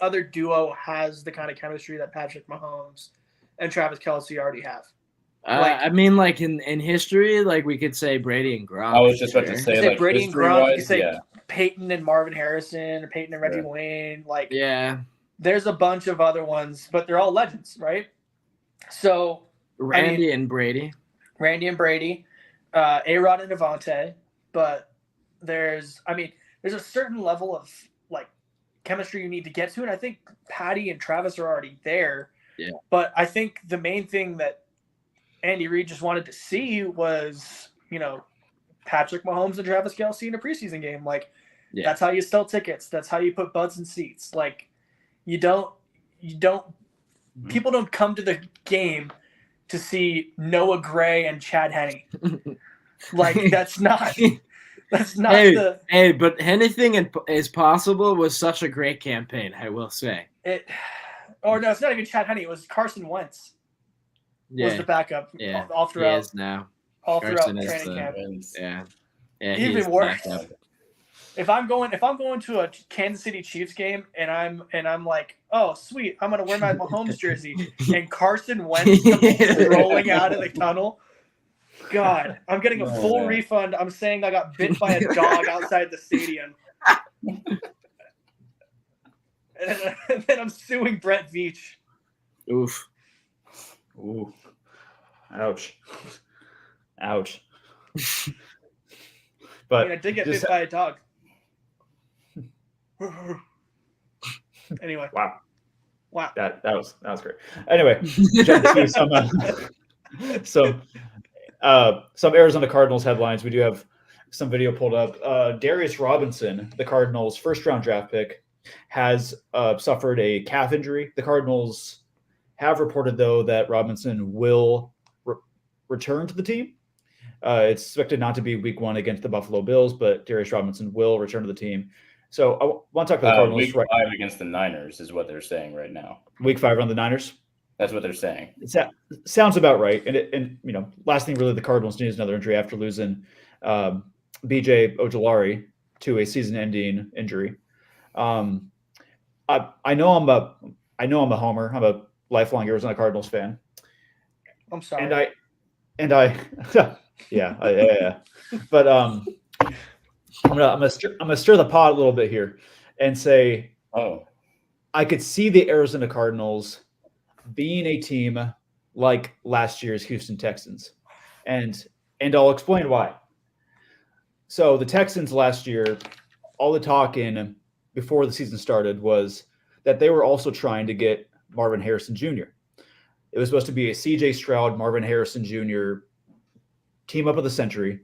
other duo has the kind of chemistry that Patrick Mahomes and Travis Kelce already have? I mean, like in history, like we could say Brady and Gronk. I was just about to say, like Brady and Gronk. You could say yeah. Peyton and Marvin Harrison, or Peyton and Reggie Wayne. Like, yeah, there's a bunch of other ones, but they're all legends, right? So Randy and Brady, A-Rod and Devontae, but there's a certain level of like chemistry you need to get to, and I think Patty and Travis are already there. Yeah. But I think the main thing that Andy Reid just wanted to see was, Patrick Mahomes and Travis Kelce in a preseason game. Like, that's how you sell tickets. That's how you put butts in seats. Like, people don't come to the game to see Noah Gray and Chad Henne. Like, that's not Hey, but anything is possible was such a great campaign, I will say. No, it's not even Chad Henne. It was Carson Wentz. Was the backup all throughout. He is now. All Carson throughout training camp. Yeah. Even worse. If I'm going to a Kansas City Chiefs game and I'm like, oh sweet, I'm gonna wear my Mahomes jersey, and Carson Wentz comes rolling out of the tunnel. God, I'm getting a full refund. I'm saying I got bit by a dog outside the stadium. And then I'm suing Brett Veach. Oof. Ooh. Ouch. But I did get bit by a dog. Anyway. Wow. That was great. Anyway, some Arizona Cardinals headlines. We do have some video pulled up. Darius Robinson, the Cardinals' first-round draft pick, has suffered a calf injury. The Cardinals have reported, though, that Robinson will return to the team. It's expected not to be week 1 against the Buffalo Bills, but Darius Robinson will return to the team. So I want to talk about the Cardinals. Week 5 against the Niners is what they're saying right now. Week 5 on the Niners? That's what they're saying. Sounds about right. And you know, last thing really, the Cardinals need another injury after losing B.J. Ojulari to a season-ending injury. I know I'm a homer. I'm a lifelong Arizona Cardinals fan. I'm sorry. And I yeah. But I'm gonna stir the pot a little bit here and say, I could see the Arizona Cardinals being a team like last year's Houston Texans, and I'll explain why. So the Texans last year, all the talk in before the season started was that they were also trying to get Marvin Harrison Jr. It was supposed to be a C.J. Stroud, Marvin Harrison Jr. team up of the century,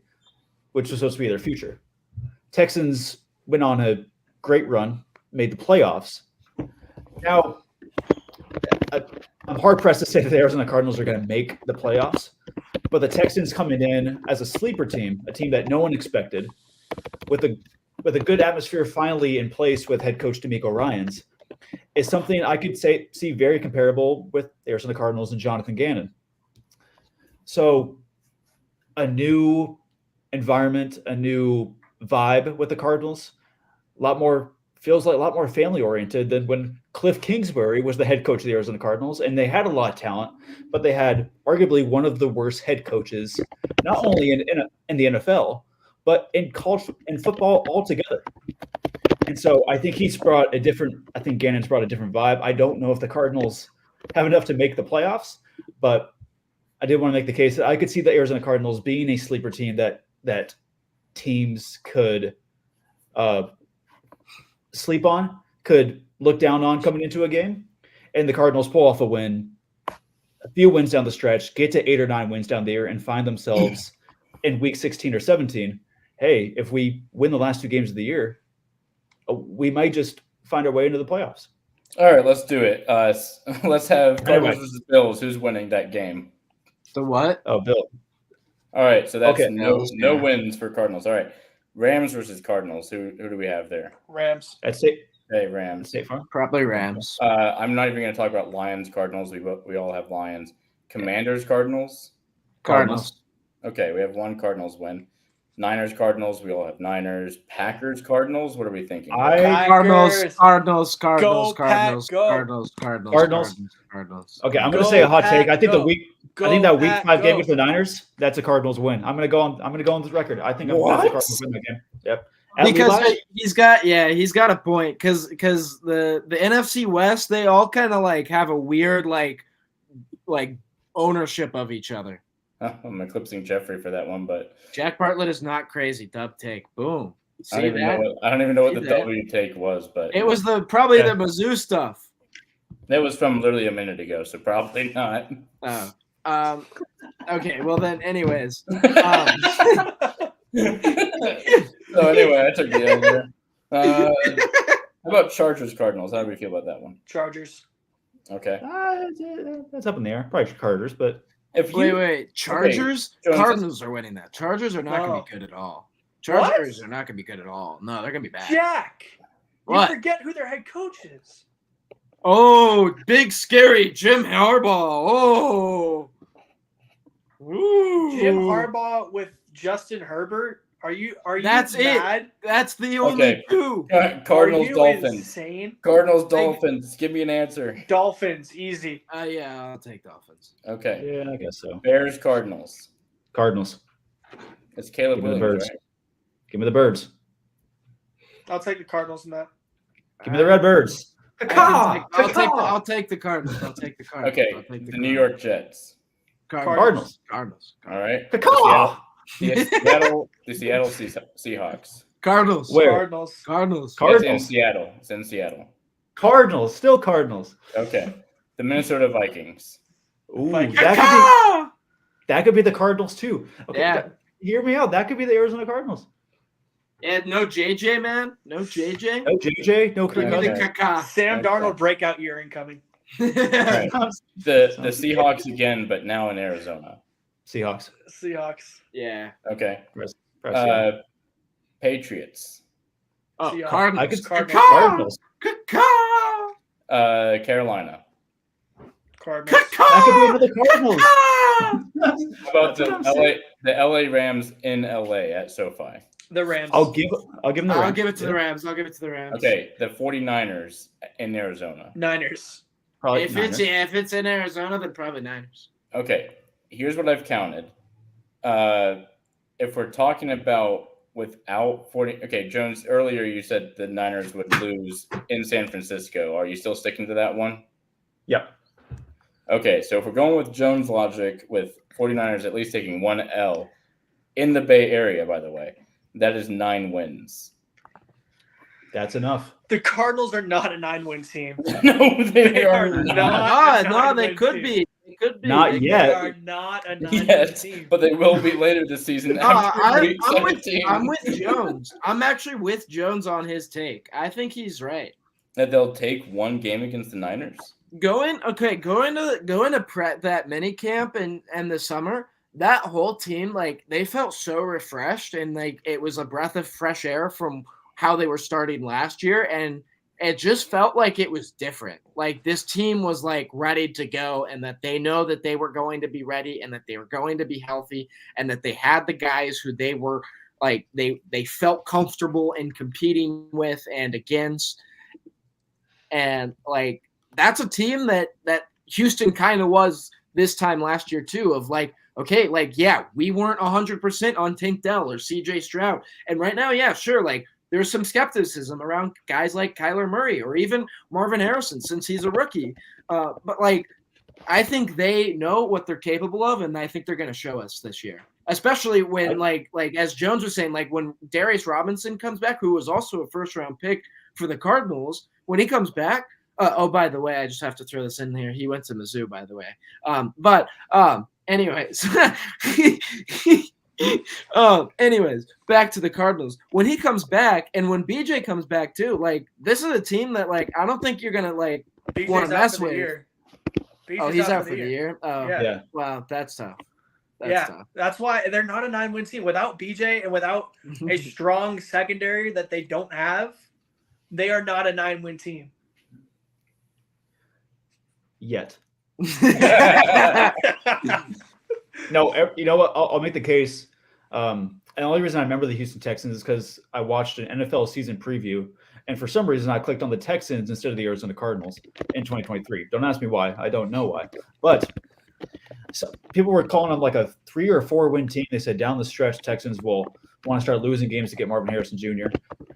which was supposed to be their future. Texans went on a great run, made the playoffs. Now, I'm hard-pressed to say that the Arizona Cardinals are going to make the playoffs, but the Texans coming in as a sleeper team, a team that no one expected, with a good atmosphere finally in place with head coach DeMeco Ryans, is something I could see very comparable with the Arizona Cardinals and Jonathan Gannon. So a new environment, a new vibe with the Cardinals, feels like a lot more family oriented than when Cliff Kingsbury was the head coach of the Arizona Cardinals, and they had a lot of talent, but they had arguably one of the worst head coaches, not only in the NFL, but in college and football altogether. And so I think Gannon's brought a different vibe. I don't know if the Cardinals have enough to make the playoffs, but I did want to make the case that I could see the Arizona Cardinals being a sleeper team that teams could sleep on, could look down on coming into a game, and the Cardinals pull off a few wins down the stretch, get to 8 or 9 wins down there, and find themselves in week 16 or 17. Hey, if we win the last 2 games of the year, we might just find our way into the playoffs. All right, let's do it. Let's have Cardinals versus Bills. Who's winning that game? The what? Oh, Bill. All right, so that's okay. no wins for Cardinals. All right, Rams versus Cardinals. Who do we have there? Rams. That's it. Hey, Rams. State Farm. Probably Rams. I'm not even going to talk about Lions, Cardinals. We all have Lions. Commanders, Cardinals. Cardinals. Okay, we have one Cardinals win. Niners, Cardinals. We all have Niners. Packers, Cardinals. What are we thinking? Cardinals. Go, Pack, go. Cardinals. Okay, I'm going to say a hot take. I think go. that week 5 game with the Niners, that's a Cardinals win. I'm going to go on this record. I think I'm going to the Cardinals win that game. Yep. Because he's got a point because the NFC West, they all kind of like have a weird like ownership of each other. I'm eclipsing Jeffrey for that one, but Jack Bartlett is not crazy. Dub take. Boom. I don't even know what the W take was, but it was probably the Mizzou stuff. That was from literally a minute ago, so probably not. Oh. Okay. Well then, anyways. So anyway, I took the over. How about Chargers Cardinals? How do we feel about that one? Chargers. Okay. That's up in the air. Probably Chargers, but wait. Chargers? Okay. Cardinals are winning that. Chargers are not going to be good at all. Chargers are not going to be good at all. No, they're going to be bad. Jack, what? You forget who their head coach is. Oh, big scary Jim Harbaugh. Oh. Ooh. Jim Harbaugh with Justin Herbert. Are you That's mad? It. That's the only two. Cardinals, Dolphins. Insane? Cardinals, Dolphins. Give me an answer. Dolphins, easy. Yeah, I'll take Dolphins. Okay. Yeah, I guess so. Bears, Cardinals. Cardinals. It's Caleb Williams. Birds. Right? Give me the Birds. I'll take the Cardinals in that. Give me the Redbirds. I'll take the Cardinals. Okay. The New York Jets. Cardinals. All right. The Seattle Seahawks. Cardinals. Where? Cardinals. It's in Seattle. Cardinals. Still Cardinals. Okay. The Minnesota Vikings. Ooh, that could be the Cardinals too. Okay, yeah. Hear me out. That could be the Arizona Cardinals. And no JJ, man. No JJ. No JJ. No Kirk Cousins. Sam Darnold breakout year incoming. Right. The Seahawks again, but now in Arizona. Seahawks. Yeah. Okay. Patriots. Oh, Seahawks. Cardinals. Cardinals. Carolina. Cardinals. That could be another Cardinals. How about the LA Rams in LA at SoFi? The Rams. I'll give them the Rams. I'll give it to the Rams. Okay, the 49ers in Arizona. Niners. Probably If Niners. it's in Arizona, then probably Niners. Okay, here's what I've counted. If we're talking about without 40, okay, Jones, earlier you said the Niners would lose in San Francisco. Are you still sticking to that one? Yep. Okay, so if we're going with Jones' logic, with 49ers at least taking one L in the Bay Area, by the way, that is 9 wins. That's enough. The Cardinals are not a 9-win team. No, they are not. No, they could be. They could be. Not They yet. are not a 9-win Yes, team. but they will be later this season. I'm Week 17. with Jones. I'm actually with Jones on his take. I think he's right. That they'll take one game against the Niners. Going to prep that mini camp and the summer, that whole team, like, they felt so refreshed, and like it was a breath of fresh air from how they were starting last year, and it just felt like it was different. Like, this team was like ready to go, and that they know that they were going to be ready, and that they were going to be healthy, and that they had the guys who they were like they felt comfortable in competing with and against. And like, that's a team that Houston kind of was this time last year too, of like, okay, like, yeah, we weren't 100% on Tank Dell or CJ Stroud. And right now, yeah, sure, like, there's some skepticism around guys like Kyler Murray or even Marvin Harrison since he's a rookie. But like, I think they know what they're capable of, and I think they're going to show us this year. Especially when, like as Jones was saying, like when Darius Robinson comes back, who was also a first-round pick for the Cardinals, when he comes back. Oh, by the way, I just have to throw this in here. He went to Mizzou, by the way. Anyways, anyways, back to the Cardinals. When he comes back, and when BJ comes back too, like, this is a team that, like, I don't think you're gonna like want to mess with. He's out for the year. Oh, yeah. Wow, that's tough. Tough. That's why they're not a 9-win team. Without BJ and without a strong secondary that they don't have, they are not a 9-win team. Yet. No, you know what? I'll make the case. And the only reason I remember the Houston Texans is because I watched an NFL season preview, and for some reason I clicked on the Texans instead of the Arizona Cardinals in 2023. Don't ask me why. I don't know why. But so people were calling them like a 3 or 4 win team. They said down the stretch, Texans will want to start losing games to get Marvin Harrison Jr.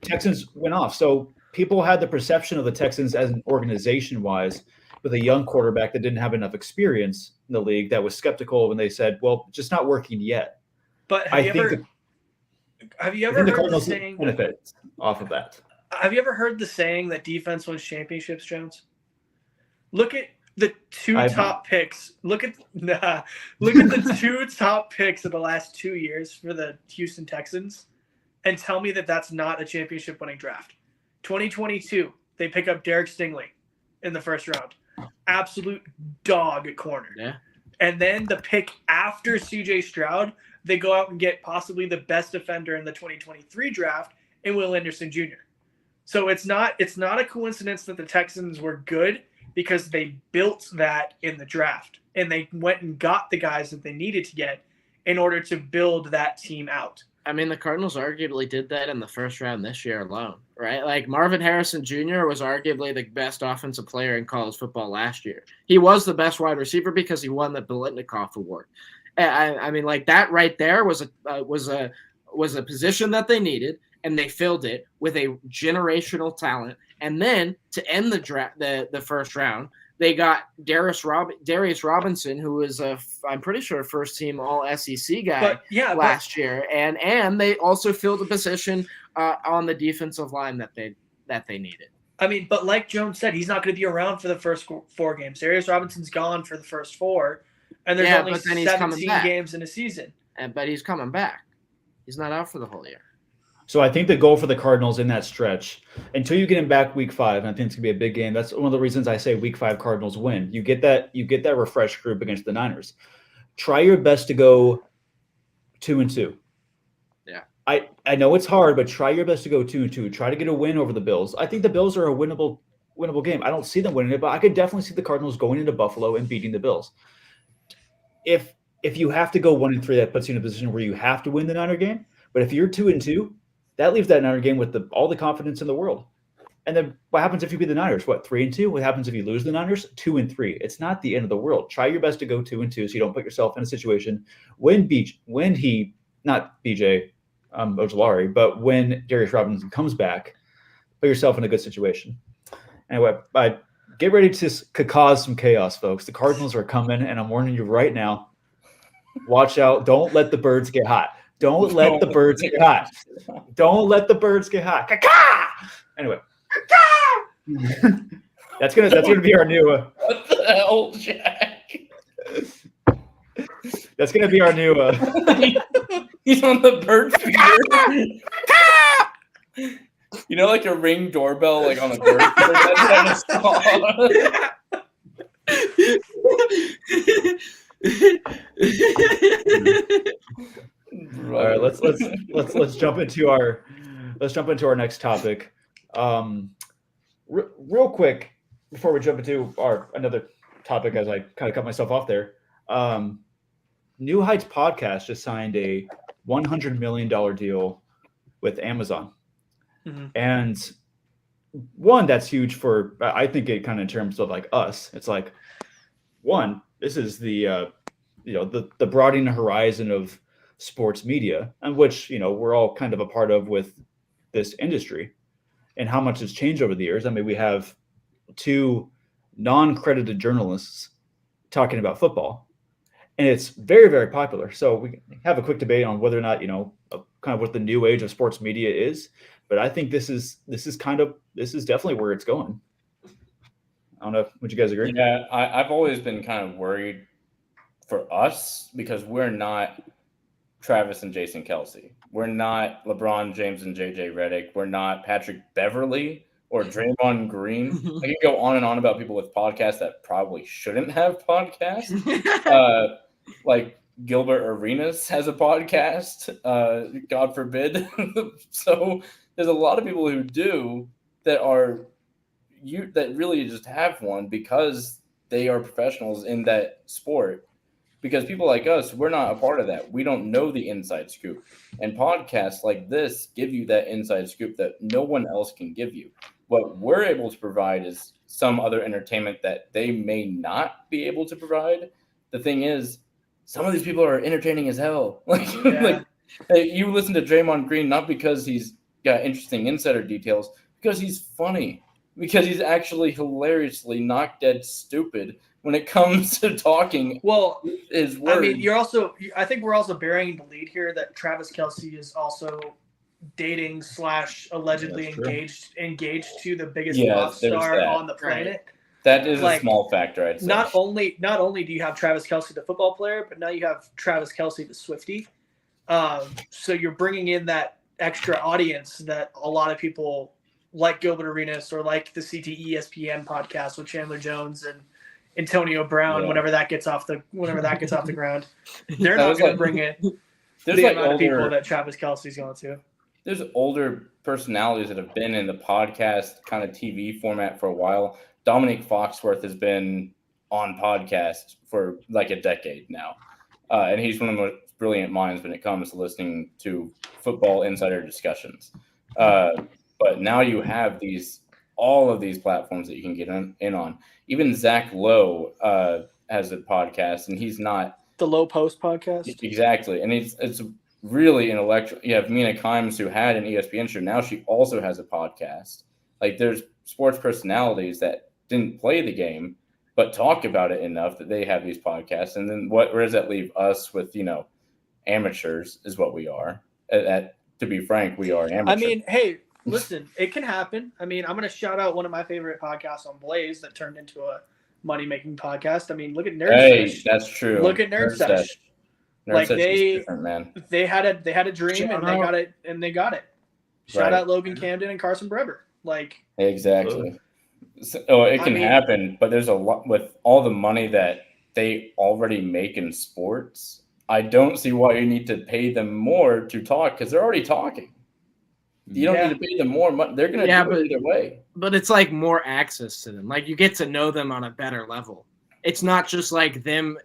Texans went off. So people had the perception of the Texans as an organization-wise with a young quarterback that didn't have enough experience in the league that was skeptical when they said, well, just not working yet. But have you ever heard the saying benefits off of that? Have you ever heard the saying that defense wins championships, Jones? Look at the top picks. Look at the 2 top picks of the last 2 years for the Houston Texans, and tell me that that's not a championship winning draft. 2022, they pick up Derek Stingley in the first round. Absolute dog at corner. Yeah. And then the pick after CJ Stroud, they go out and get possibly the best defender in the 2023 draft in Will Anderson Jr. So it's not a coincidence that the Texans were good, because they built that in the draft, and they went and got the guys that they needed to get in order to build that team out. I mean, the Cardinals arguably did that in the first round this year alone, right? Like, Marvin Harrison Jr. was arguably the best offensive player in college football last year. He was the best wide receiver because he won the Biletnikoff Award. I mean, like, that right there was a position that they needed, and they filled it with a generational talent. And then to end the draft, the first round, they got Darius Robinson, who was I'm pretty sure first team All SEC guy last year, and they also filled a position on the defensive line that they needed. I mean, but like Jones said, he's not going to be around for the first 4 games. Darius Robinson's gone for the first 4, and there's only 17 games in a season. But he's coming back. He's not out for the whole year. So I think the goal for the Cardinals in that stretch, until you get him back week 5, and I think it's gonna be a big game. That's one of the reasons I say week 5 Cardinals win. You get that refreshed group against the Niners. Try your best to go 2-2. Yeah. I know it's hard, but try your best to go 2-2. Try to get a win over the Bills. I think the Bills are a winnable winnable game. I don't see them winning it, but I could definitely see the Cardinals going into Buffalo and beating the Bills. If you have to go 1-3, that puts you in a position where you have to win the Niner game. But if you're 2-2, that leaves that Niner game with all the confidence in the world. And then what happens if you beat the Niners? What, 3-2? What happens if you lose the Niners? 2-3. It's not the end of the world. Try your best to go 2-2 so you don't put yourself in a situation when not BJ Ojolari, but when Darius Robinson comes back, put yourself in a good situation. Anyway, get ready to cause some chaos, folks. The Cardinals are coming, and I'm warning you right now. Watch out. Don't let the birds get hot. Don't let the birds get hot. Don't let the birds get hot. Caw-caw! Anyway. That's gonna be our new. What the hell, Jack? That's gonna be our new. He's on the bird feeder. You know, like a Ring doorbell, like on a bird feeder. All right, let's jump into our next topic. Real quick before we jump into another topic, as I kind of cut myself off there. New Heights Podcast just signed a $100 million deal with Amazon. Mm-hmm. And one, that's huge for, I think it kind of in terms of like us, it's like, one, this is the broadening horizon of sports media, and which, we're all kind of a part of with this industry and how much has changed over the years. I mean, we have 2 non-credited journalists talking about football, and it's very, very popular. So we have a quick debate on whether or not, kind of what the new age of sports media is. But I think this is definitely where it's going. I don't know. Would you guys agree? Yeah, I've always been kind of worried for us because we're not Travis and Jason Kelce. We're not LeBron James and JJ Redick. We're not Patrick Beverly or Draymond Green. I can go on and on about people with podcasts that probably shouldn't have podcasts. Like Gilbert Arenas has a podcast. God forbid. So there's a lot of people who do that really just have one because they are professionals in that sport. Because people like us, we're not a part of that. We don't know the inside scoop. And podcasts like this give you that inside scoop that no one else can give you. What we're able to provide is some other entertainment that they may not be able to provide. The thing is, some of these people are entertaining as hell. Like you listen to Draymond Green not because he's got interesting insider details, because he's funny. Because he's actually hilariously knock dead stupid when it comes to talking. Well, his words. I mean, I think we're also bearing the lead here that Travis Kelce is also dating / allegedly engaged to the biggest pop star on the planet. That is a small factor, I'd say. Not only do you have Travis Kelce, the football player, but now you have Travis Kelce, the Swiftie. So you're bringing in that extra audience that a lot of people like Gilbert Arenas or like the CT ESPN podcast with Chandler Jones and Antonio Brown. Whenever that gets off the ground, they're not going to bring in the amount of people that Travis Kelce's going to. There's older personalities that have been in the podcast kind of TV format for a while. Dominic Foxworth has been on podcast for like a decade now, and he's one of the most brilliant minds when it comes to listening to football insider discussions. But now you have all of these platforms that you can get in on. Even Zach Lowe has a podcast, and he's not the Low Post podcast. Exactly, and it's really intellectual. You have Mina Kimes, who had an ESPN show. Now she also has a podcast. Like there's sports personalities that didn't play the game, but talk about it enough that they have these podcasts. And then where does that leave us with, amateurs is what we are. To be frank, we are amateurs. I mean, hey, listen, it can happen. I mean, I'm going to shout out one of my favorite podcasts on Blaze that turned into a money-making podcast. I mean, look at Nerd Sesh. That's true. Look at Nerd Sesh. Like is different, man. They had a dream and they got it. Shout out Logan Camden and Carson Breber. Like exactly. So it can happen, but there's a lot with all the money that they already make in sports. I don't see why you need to pay them more to talk because they're already talking. You don't need to pay them more money. They're going to do it either way. but it's like more access to them. Like you get to know them on a better level. It's not just like them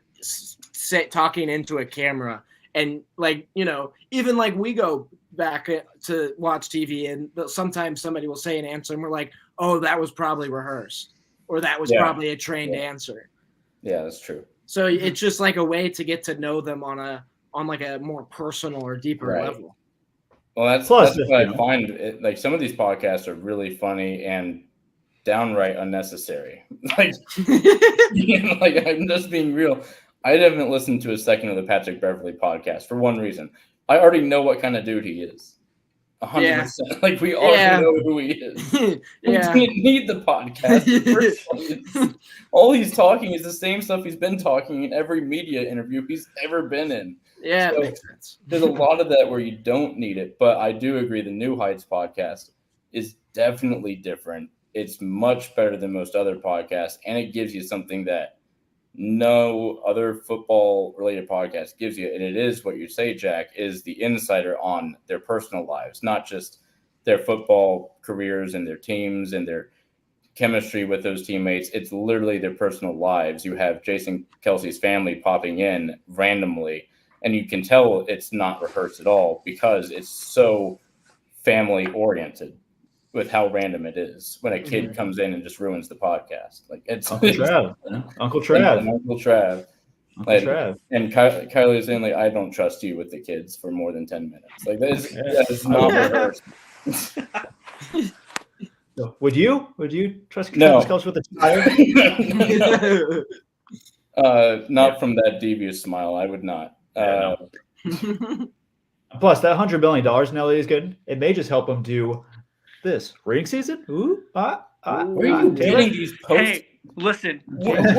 talking into a camera and like, you know, even like we go back to watch TV and sometimes somebody will say an answer and we're like, oh, that was probably rehearsed or that was probably a trained answer. Yeah, that's true. So it's just like a way to get to know them on like a more personal or deeper level. Well, that's what I find. Like some of these podcasts are really funny and downright unnecessary. Like, like I'm just being real. I haven't listened to a second of the Patrick Beverley podcast for one reason. I already know what kind of dude he is. 100%. Like we already know who he is. We didn't need the podcast. All he's talking is the same stuff he's been talking in every media interview he's ever been in. Yeah, so it makes sense. There's a lot of that where you don't need it, but I do agree the New Heights podcast is definitely different. It's much better than most other podcasts, and it gives you something that no other football-related podcast gives you, and it is what you say, Jack, is the insider on their personal lives, not just their football careers and their teams and their chemistry with those teammates. It's literally their personal lives. You have Jason Kelsey's family popping in randomly, and you can tell it's not rehearsed at all because it's so family-oriented with how random it is when a kid comes in and just ruins the podcast. Like it's Uncle Trav. Uncle Trav. And Kylie's saying, like, I don't trust you with the kids for more than 10 minutes. Like that is not rehearsed. Would you trust Kelsey with a child? Not from that devious smile. I would not. Plus, that $100 million Nelly is good. It may just help him do this ring season. Where are you getting these posts? Hey, listen,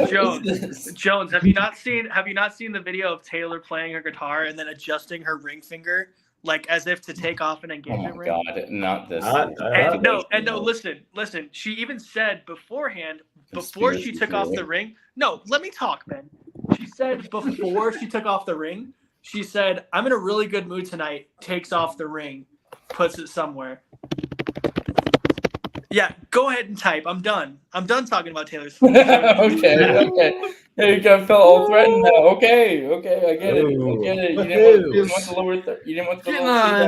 Jones, have you not seen the video of Taylor playing her guitar and then adjusting her ring finger like as if to take off an engagement ring? Oh my God, not this. No, listen. She even said beforehand, before she took off the ring. No, let me talk, man. She said before she took off the ring, she said, "I'm in a really good mood tonight." Takes off the ring, puts it somewhere. Yeah, go ahead and type. I'm done talking about Taylor Swift. Okay. Hey, you felt all threatened now. Okay, I get it. You didn't want the lower seat on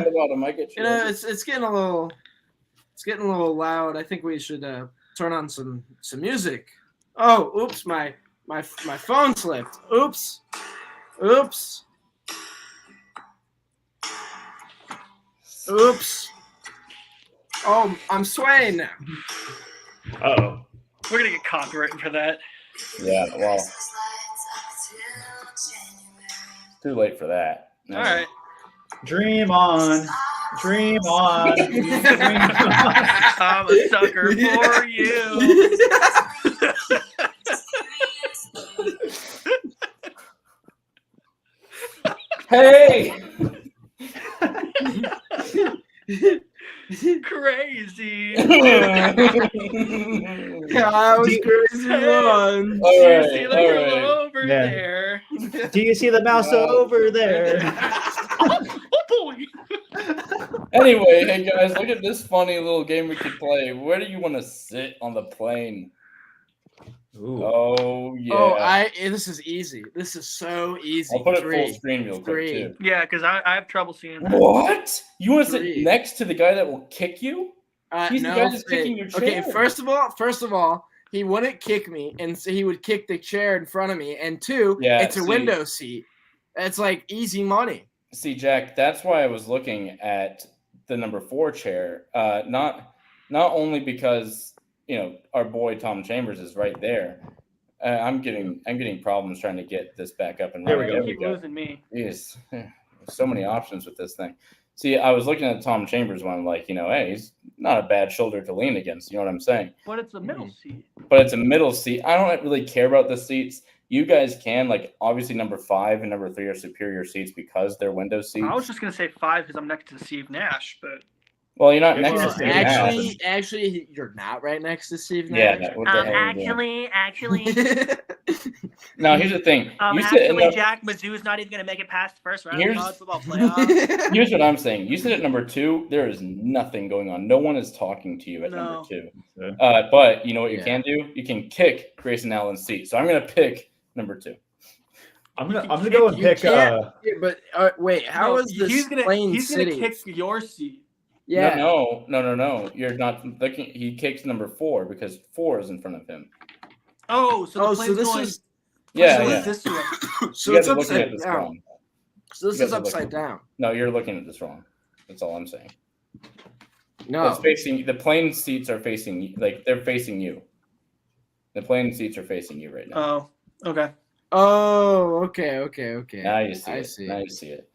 the bottom. I get you. You know, it's getting a little loud. I think we should turn on some music. Oh, oops, my phone slipped. Oops. Oh, I'm swaying now. Uh-oh. We're going to get copyrighted for that. Yeah, well. It's too late for that. No. All right. Dream on. Dream on. I'm a sucker for you. Hey! Crazy. Yeah, I was crazy one. Do you see the girl over there? Do you see the mouse over there? Oh boy. Anyway, hey guys, look at this funny little game we could play. Where do you want to sit on the plane? Ooh. Oh yeah. Oh, this is easy. This is so easy. I'll put it full screen real quick too. Yeah, because I have trouble seeing that. What? You want to sit next to the guy that will kick you? He's the guy that's kicking your chair. Okay, first of all, he wouldn't kick me, and so he would kick the chair in front of me. And two, it's a window seat. That's like easy money. See, Jack, that's why I was looking at the number 4 chair. Not only because our boy Tom Chambers is right there. I'm getting problems trying to get this back up and running. There we go. Keep losing me. Jeez, so many options with this thing. See, I was looking at Tom Chambers one, like, hey, he's not a bad shoulder to lean against. You know what I'm saying? But it's a middle seat. But it's a middle seat. I don't really care about the seats. You guys can, like, obviously number 5 and number 3 are superior seats because they're window seats. I was just gonna say 5 because I'm next to Steve Nash, but Well, you're not next to Steve actually, Nash. actually, you're not right next to Steve Nash. Yeah. What the hell are you actually. Now, here's the thing. Jack Mizzou's not even going to make it past the first round of college football playoffs. Here's what I'm saying. You sit at number 2. There is nothing going on. No one is talking to you at number 2. But you know what you can do? You can kick Grayson Allen's seat. So I'm going to pick number 2. I'm gonna go and pick. But wait, how is this he's playing He's City? gonna kick your seat. Yeah. No. You're not looking. He kicks number 4 because 4 is in front of him. Oh, so this is. Yeah. This way. So it's upside down. So this is upside down. No, you're looking at this wrong. That's all I'm saying. No, it's facing the plane seats are facing they're facing you. The plane seats are facing you right now. Oh, okay. Oh, okay. Now you see it.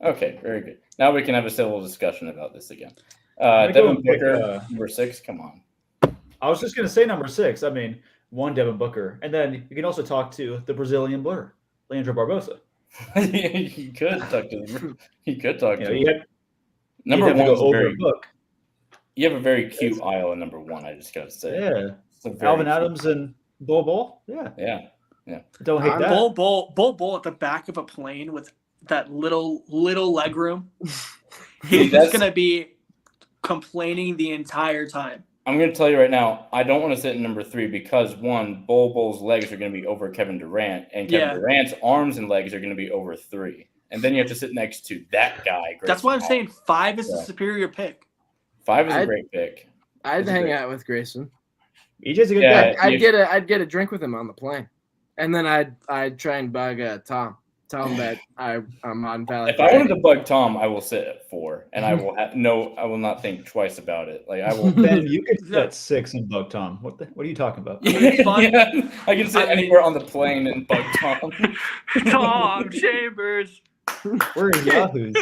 Okay, very good. Now we can have a civil discussion about this again. Devin Booker, number 6. Come on. I was just gonna say number 6. I mean, one Devin Booker, and then you can also talk to the Brazilian blur, Leandro Barbosa. He could talk to him. He could talk to him. Number 1 is very book. You have a very cute aisle in number 1. I just gotta say. Yeah. Alvin Adams and Bol. Yeah. Don't hate that. Bol at the back of a plane with that little leg room. He's gonna be complaining the entire time. I'm gonna tell you right now, I don't want to sit in number 3 because 1, Bol's legs are gonna be over Kevin Durant, and Kevin Durant's arms and legs are gonna be over 3. And then you have to sit next to that guy. That's why I'm saying 5 is the superior pick. 5 is a great pick. I'd hang out with Grayson. EJ's a good guy. I'd get a drink with him on the plane, and then I'd try and bug Tom. Tell him that I'm on Valley. If I wanted to bug Tom, I will sit at 4, and I will I will not think twice about it. Like I will. Ben, you could sit at 6 and bug Tom. What are you talking about? I can sit anywhere on the plane and bug Tom. Tom Chambers. We're in Yahoos.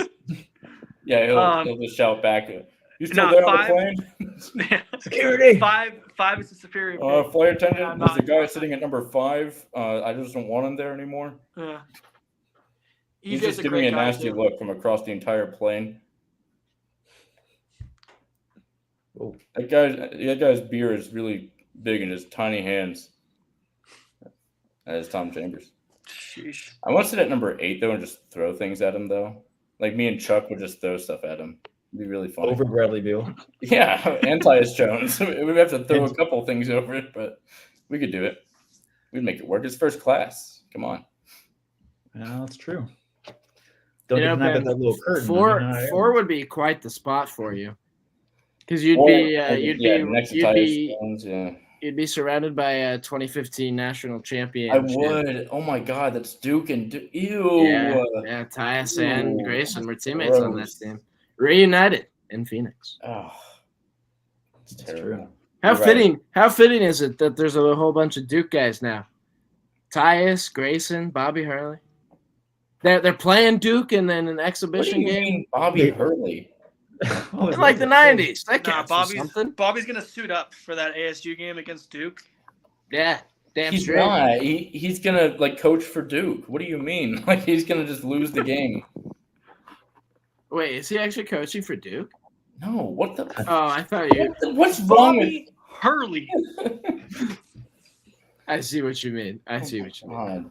Yeah, he'll just shout back. You still there on the plane? Security. 5 is the superior pick. Flight attendant, there's a guy sitting at number 5. I just don't want him there anymore. Yeah. He's just giving me a nasty look from across the entire plane. Oh. That guy's beer is really big in his tiny hands. That is Tom Chambers. Sheesh. I want to sit at number 8 though and just throw things at him though. Like me and Chuck would just throw stuff at him. It'd be really fun. Over Bradley Beal. Yeah, and Tyus Jones. We'd have to throw a couple things over it, but we could do it. We'd make it work. It's first class. Come on. Yeah, that's true. Don't deny that little curtain. 4 would be quite the spot for you, because you'd be surrounded by a 2015 national champion. I would. Oh my God, that's Duke and Duke. Ew. Yeah. Tyus and Grayson were teammates on that team, reunited in Phoenix. Oh, it's terrible. How fitting is it that there's a whole bunch of Duke guys now? Tyus, Grayson, Bobby Hurley. They're playing Duke and then an exhibition game. Bobby Hurley. In like the 90s. That counts for something. Bobby's gonna suit up for that ASU game against Duke. Yeah, damn he's straight. Not. He's gonna coach for Duke. What do you mean? Like he's gonna just lose the game? Wait, is he actually coaching for Duke? No. What the? Oh, I thought you. What's wrong with Hurley? I see what you mean. I see what you mean.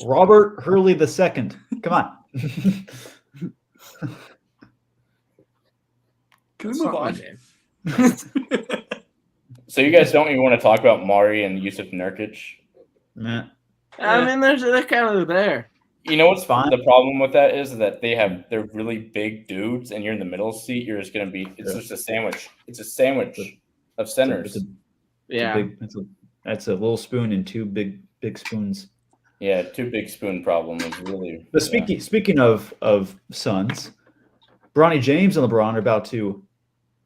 Robert Hurley II. Come on. Can we move on? So you guys don't even want to talk about Mari and Yusuf Nurkic? Nah. I mean, they're kind of there. You know what's fine? The problem with that is that they're really big dudes, and you're in the middle seat. You're just gonna be. It's just a sandwich. It's a sandwich of centers. That's a little spoon and 2 big spoons. Yeah, 2 big spoon problem is really. But speaking of sons, Bronny James and LeBron are about to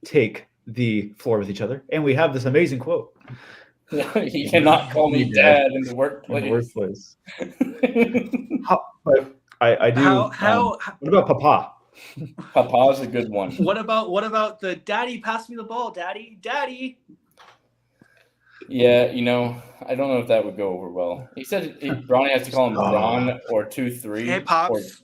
take the floor with each other, and we have this amazing quote. You cannot call me dad in the workplace. I do. What about Papa? Papa's a good one. What about the daddy? Pass me the ball, daddy. Yeah, I don't know if that would go over well. He said Bronny has to call him Ron or 2-3. Hey pops.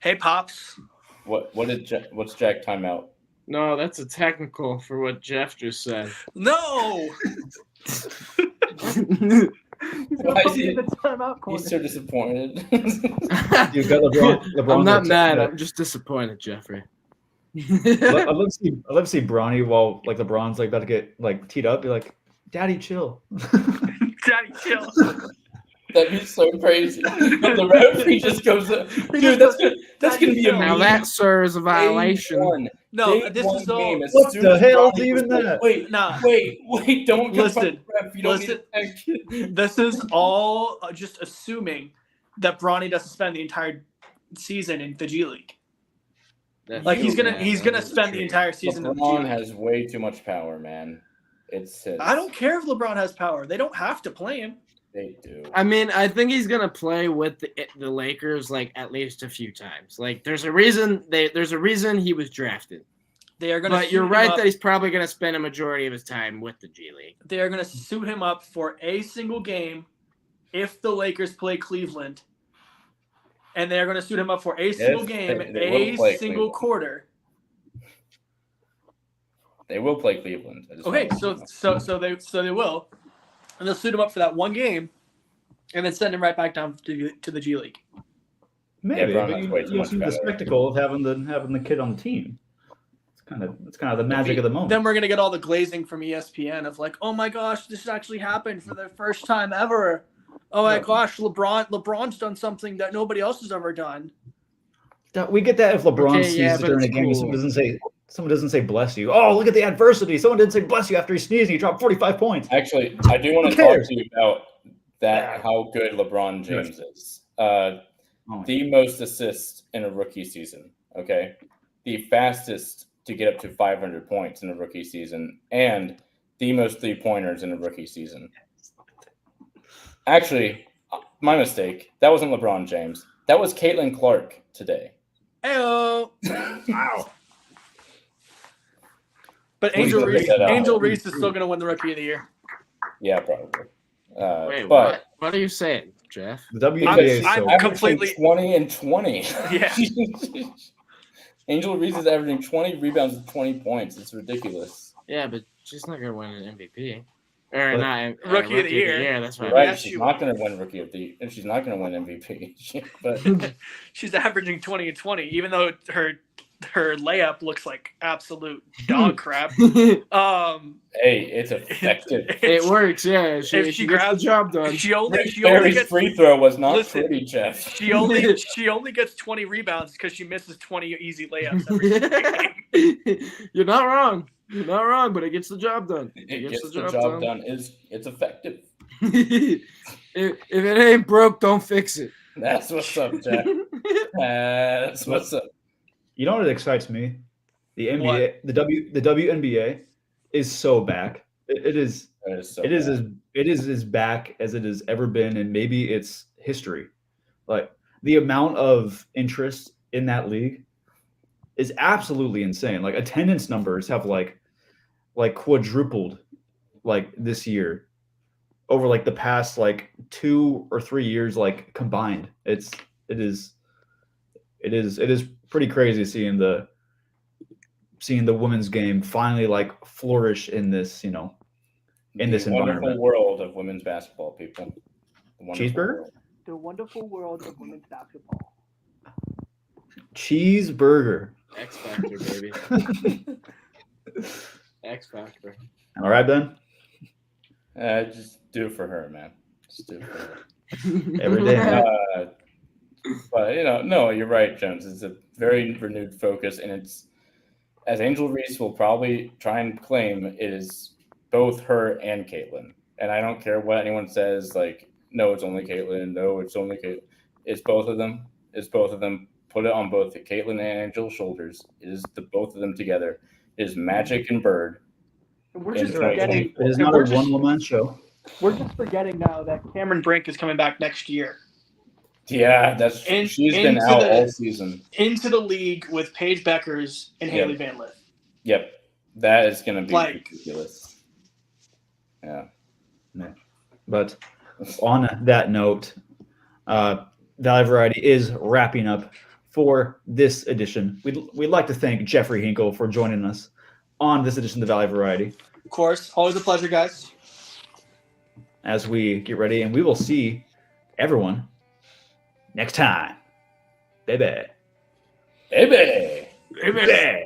Hey pops. What's Jack timeout? No, that's a technical for what Jeff just said. No. Why is he? He's so disappointed. Dude, got LeBron. I'm not mad. I'm just disappointed, Jeffrey. I love to see Bronny while like LeBron's like about to get like teed up. Be like, "Daddy, chill." Daddy, chill. That'd be so crazy. The referee just goes, dude, that's gonna be a Now that serves a violation. No, this is all. What the hell is even that? Wait, don't listen. Ref. You don't need This is all just assuming that Bronny doesn't spend the entire season in the G League. Like he's gonna spend the entire season. LeBron has way too much power, man. It's his. I don't care if LeBron has power. They don't have to play him. They do. I mean, I think he's gonna play with the Lakers like at least a few times. Like, there's a reason he was drafted. They are gonna. But you're right that he's probably gonna spend a majority of his time with the G League. They are gonna suit him up for a single game if the Lakers play Cleveland, and they are gonna suit him up for a single game, a single quarter. They will play Cleveland. Okay, so they will. And they'll suit him up for that one game, and then send him right back down to the G League. Maybe, but you see the spectacle of having the kid on the team. It's kind of the magic of the moment. Then we're gonna get all the glazing from ESPN of like, oh my gosh, this actually happened for the first time ever. Oh my gosh, LeBron's done something that nobody else has ever done. We get that if LeBron sneezes during a game, cool. Someone doesn't say bless you. Oh, look at the adversity. Someone didn't say bless you after he sneezed and he dropped 45 points. Actually, I do want to talk to you about that, how good LeBron James is. The most assists in a rookie season, okay? The fastest to get up to 500 points in a rookie season, and the most three-pointers in a rookie season. Actually, my mistake. That wasn't LeBron James. That was Caitlin Clark today. Heyo. Wow. But Angel Reese is still going to win the Rookie of the Year. Yeah, probably. Wait, what are you saying, Jeff? The WNBA I'm completely 20 and 20. Yeah. Angel Reese is averaging 20 rebounds and 20 points. It's ridiculous. Yeah, but she's not going to win an MVP. Or not Rookie of the Year. That's right. Right. She's not going to win Rookie of the Year, and she's not going to win MVP. But she's averaging 20 and 20, even though her layup looks like absolute dog crap. Hey, it's effective. It works, yeah. She grabs the job done. She only gets free throw was not pretty, Jeff. She only gets 20 rebounds because she misses 20 easy layups every game. You're not wrong. You're not wrong, but it gets the job done. It gets the job done. It's effective. If it ain't broke, don't fix it. That's what's up, Jack. That's what's up. You know what excites me? The NBA, the WNBA is so back. It is as back as it has ever been, and maybe it's history. Like the amount of interest in that league is absolutely insane. Like attendance numbers have like quadrupled like this year over like the past like 2 or 3 years like combined. It is pretty crazy seeing the women's game finally like flourish in this, in this environment. Wonderful world of women's basketball, people. Cheeseburger? The wonderful world of women's basketball. Cheeseburger. X Factor, baby. X Factor. All right, Ben? Just do it for her, man. Just do it for her. Every day. But, no, you're right, Jones. It's a very renewed focus, and it's, as Angel Reese will probably try and claim, it is both her and Caitlin. And I don't care what anyone says, like, no, it's only Caitlin. No, it's only Caitlin. It's both of them. It's both of them. Put it on both Caitlin and Angel's shoulders. It is the both of them together. It is Magic and Bird. We're just forgetting. It is not a one-woman show. We're just forgetting now that Cameron Brink is coming back next year. Yeah, she's been out all season. Into the league with Paige Beckers and Haley Van Lith. Yep. That is going to be ridiculous. Yeah. But on that note, Valley Variety is wrapping up for this edition. We'd like to thank Jeffrey Hinkle for joining us on this edition of the Valley Variety. Of course, always a pleasure, guys. As we get ready, and we will see everyone next time. Baby. Baby. Amen.